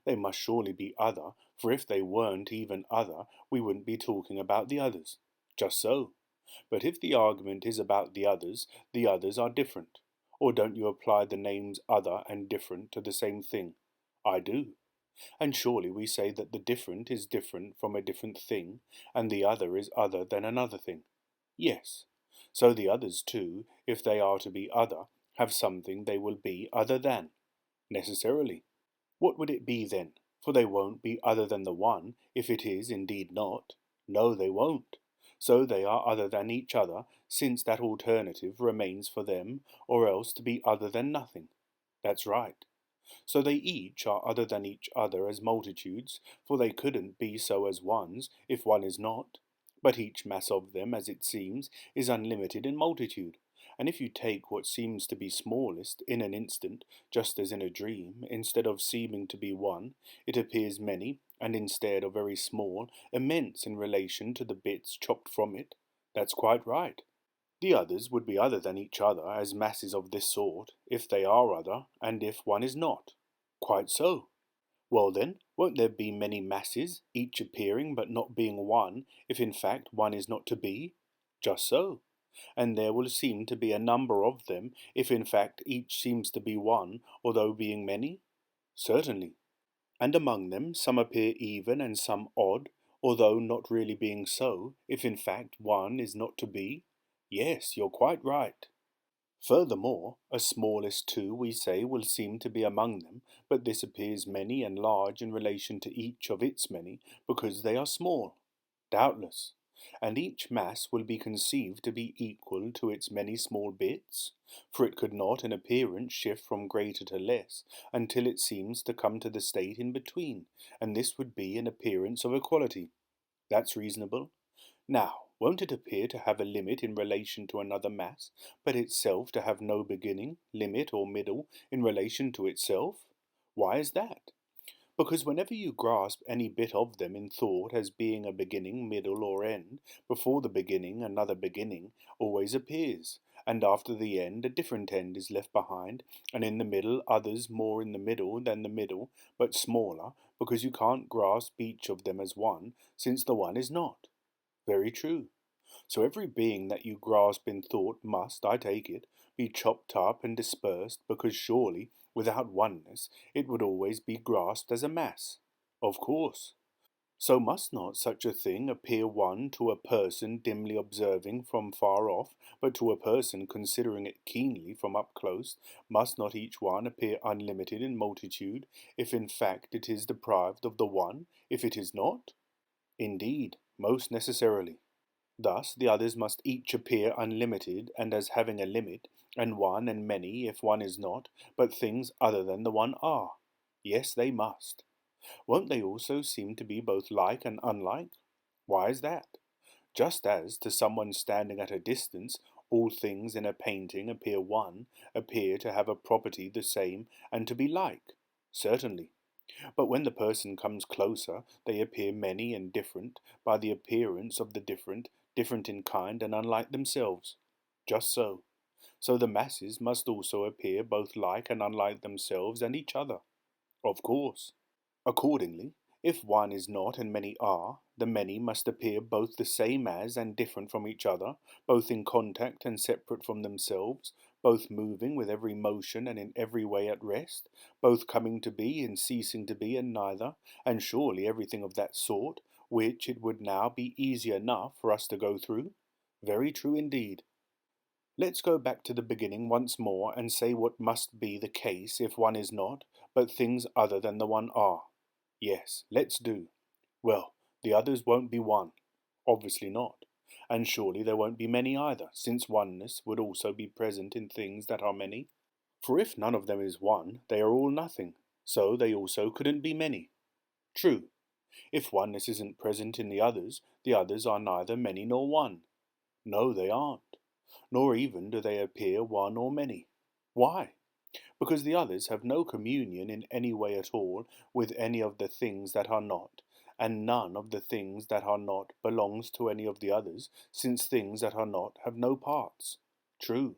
They must surely be other, for if they weren't even other, we wouldn't be talking about the others. Just so. But if the argument is about the others are different. Or don't you apply the names other and different to the same thing? I do. And surely we say that the different is different from a different thing, and the other is other than another thing. Yes. So the others too, if they are to be other, have something they will be other than, necessarily. What would it be then? For they won't be other than the one, if it is indeed not. No, they won't. So they are other than each other, since that alternative remains for them, or else to be other than nothing. That's right. So they each are other than each other as multitudes, for they couldn't be so as ones, if one is not. But each mass of them, as it seems, is unlimited in multitude. And if you take what seems to be smallest in an instant, just as in a dream, instead of seeming to be one, it appears many, and instead of very small, immense in relation to the bits chopped from it. That's quite right. The others would be other than each other as masses of this sort, if they are other, and if one is not. Quite so. Well then, won't there be many masses, each appearing but not being one, if in fact one is not to be? Just so. And there will seem to be a number of them, if in fact each seems to be one, although being many? Certainly. And among them some appear even and some odd, although not really being so, if in fact one is not to be? Yes, you're quite right. Furthermore, a smallest too, we say, will seem to be among them, but this appears many and large in relation to each of its many, because they are small. Doubtless. And each mass will be conceived to be equal to its many small bits, for it could not in appearance shift from greater to less, until it seems to come to the state in between, and this would be an appearance of equality. That's reasonable. Now, won't it appear to have a limit in relation to another mass, but itself to have no beginning, limit, or middle in relation to itself? Why is that? Because whenever you grasp any bit of them in thought as being a beginning, middle, or end, before the beginning another beginning always appears, and after the end a different end is left behind, and in the middle others more in the middle than the middle, but smaller, because you can't grasp each of them as one, since the one is not. Very true. So every being that you grasp in thought must, I take it, be chopped up and dispersed, because surely, without oneness, it would always be grasped as a mass. Of course. So must not such a thing appear one to a person dimly observing from far off, but to a person considering it keenly from up close, must not each one appear unlimited in multitude, if in fact it is deprived of the one, if it is not? Indeed, most necessarily. Thus the others must each appear unlimited and as having a limit, and one and many if one is not, but things other than the one are. Yes, they must. Won't they also seem to be both like and unlike? Why is that? Just as, to someone standing at a distance, all things in a painting appear one, appear to have a property the same, and to be like. Certainly. But when the person comes closer, they appear many and different, by the appearance of the different, different in kind and unlike themselves. Just so. So the masses must also appear both like and unlike themselves and each other. Of course. Accordingly, if one is not and many are, the many must appear both the same as and different from each other, both in contact and separate from themselves, both moving with every motion and in every way at rest, both coming to be and ceasing to be and neither, and surely everything of that sort, which it would now be easy enough for us to go through? Very true indeed. Let's go back to the beginning once more and say what must be the case if one is not, but things other than the one are. Yes, let's do. Well, the others won't be one. Obviously not. And surely there won't be many either, since oneness would also be present in things that are many. For if none of them is one, they are all nothing. So they also couldn't be many. True. If oneness isn't present in the others are neither many nor one. No, they aren't. Nor even do they appear one or many. Why? Because the others have no communion in any way at all with any of the things that are not, and none of the things that are not belongs to any of the others, since things that are not have no parts. True.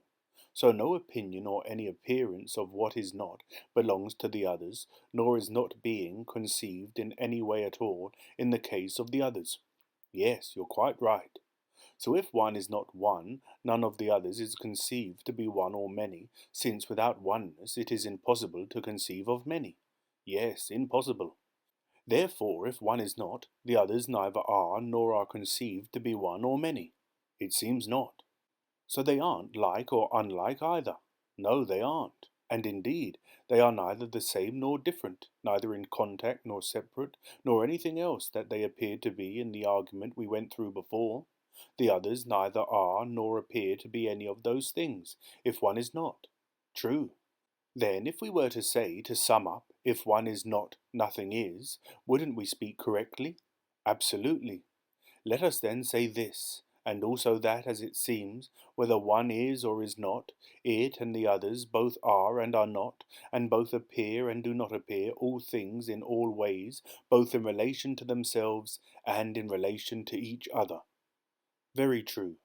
So no opinion or any appearance of what is not belongs to the others, nor is not being conceived in any way at all in the case of the others. Yes, you're quite right. So if one is not one, none of the others is conceived to be one or many, since without oneness it is impossible to conceive of many. Yes, impossible. Therefore, if one is not, the others neither are nor are conceived to be one or many. It seems not. So they aren't like or unlike either. No, they aren't. And indeed, they are neither the same nor different, neither in contact nor separate, nor anything else that they appeared to be in the argument we went through before. The others neither are nor appear to be any of those things, if one is not. True. Then, if we were to say, to sum up, if one is not, nothing is, wouldn't we speak correctly? Absolutely. Let us then say this, and also that, as it seems, whether one is or is not, it and the others both are and are not, and both appear and do not appear, all things in all ways, both in relation to themselves and in relation to each other. Very true.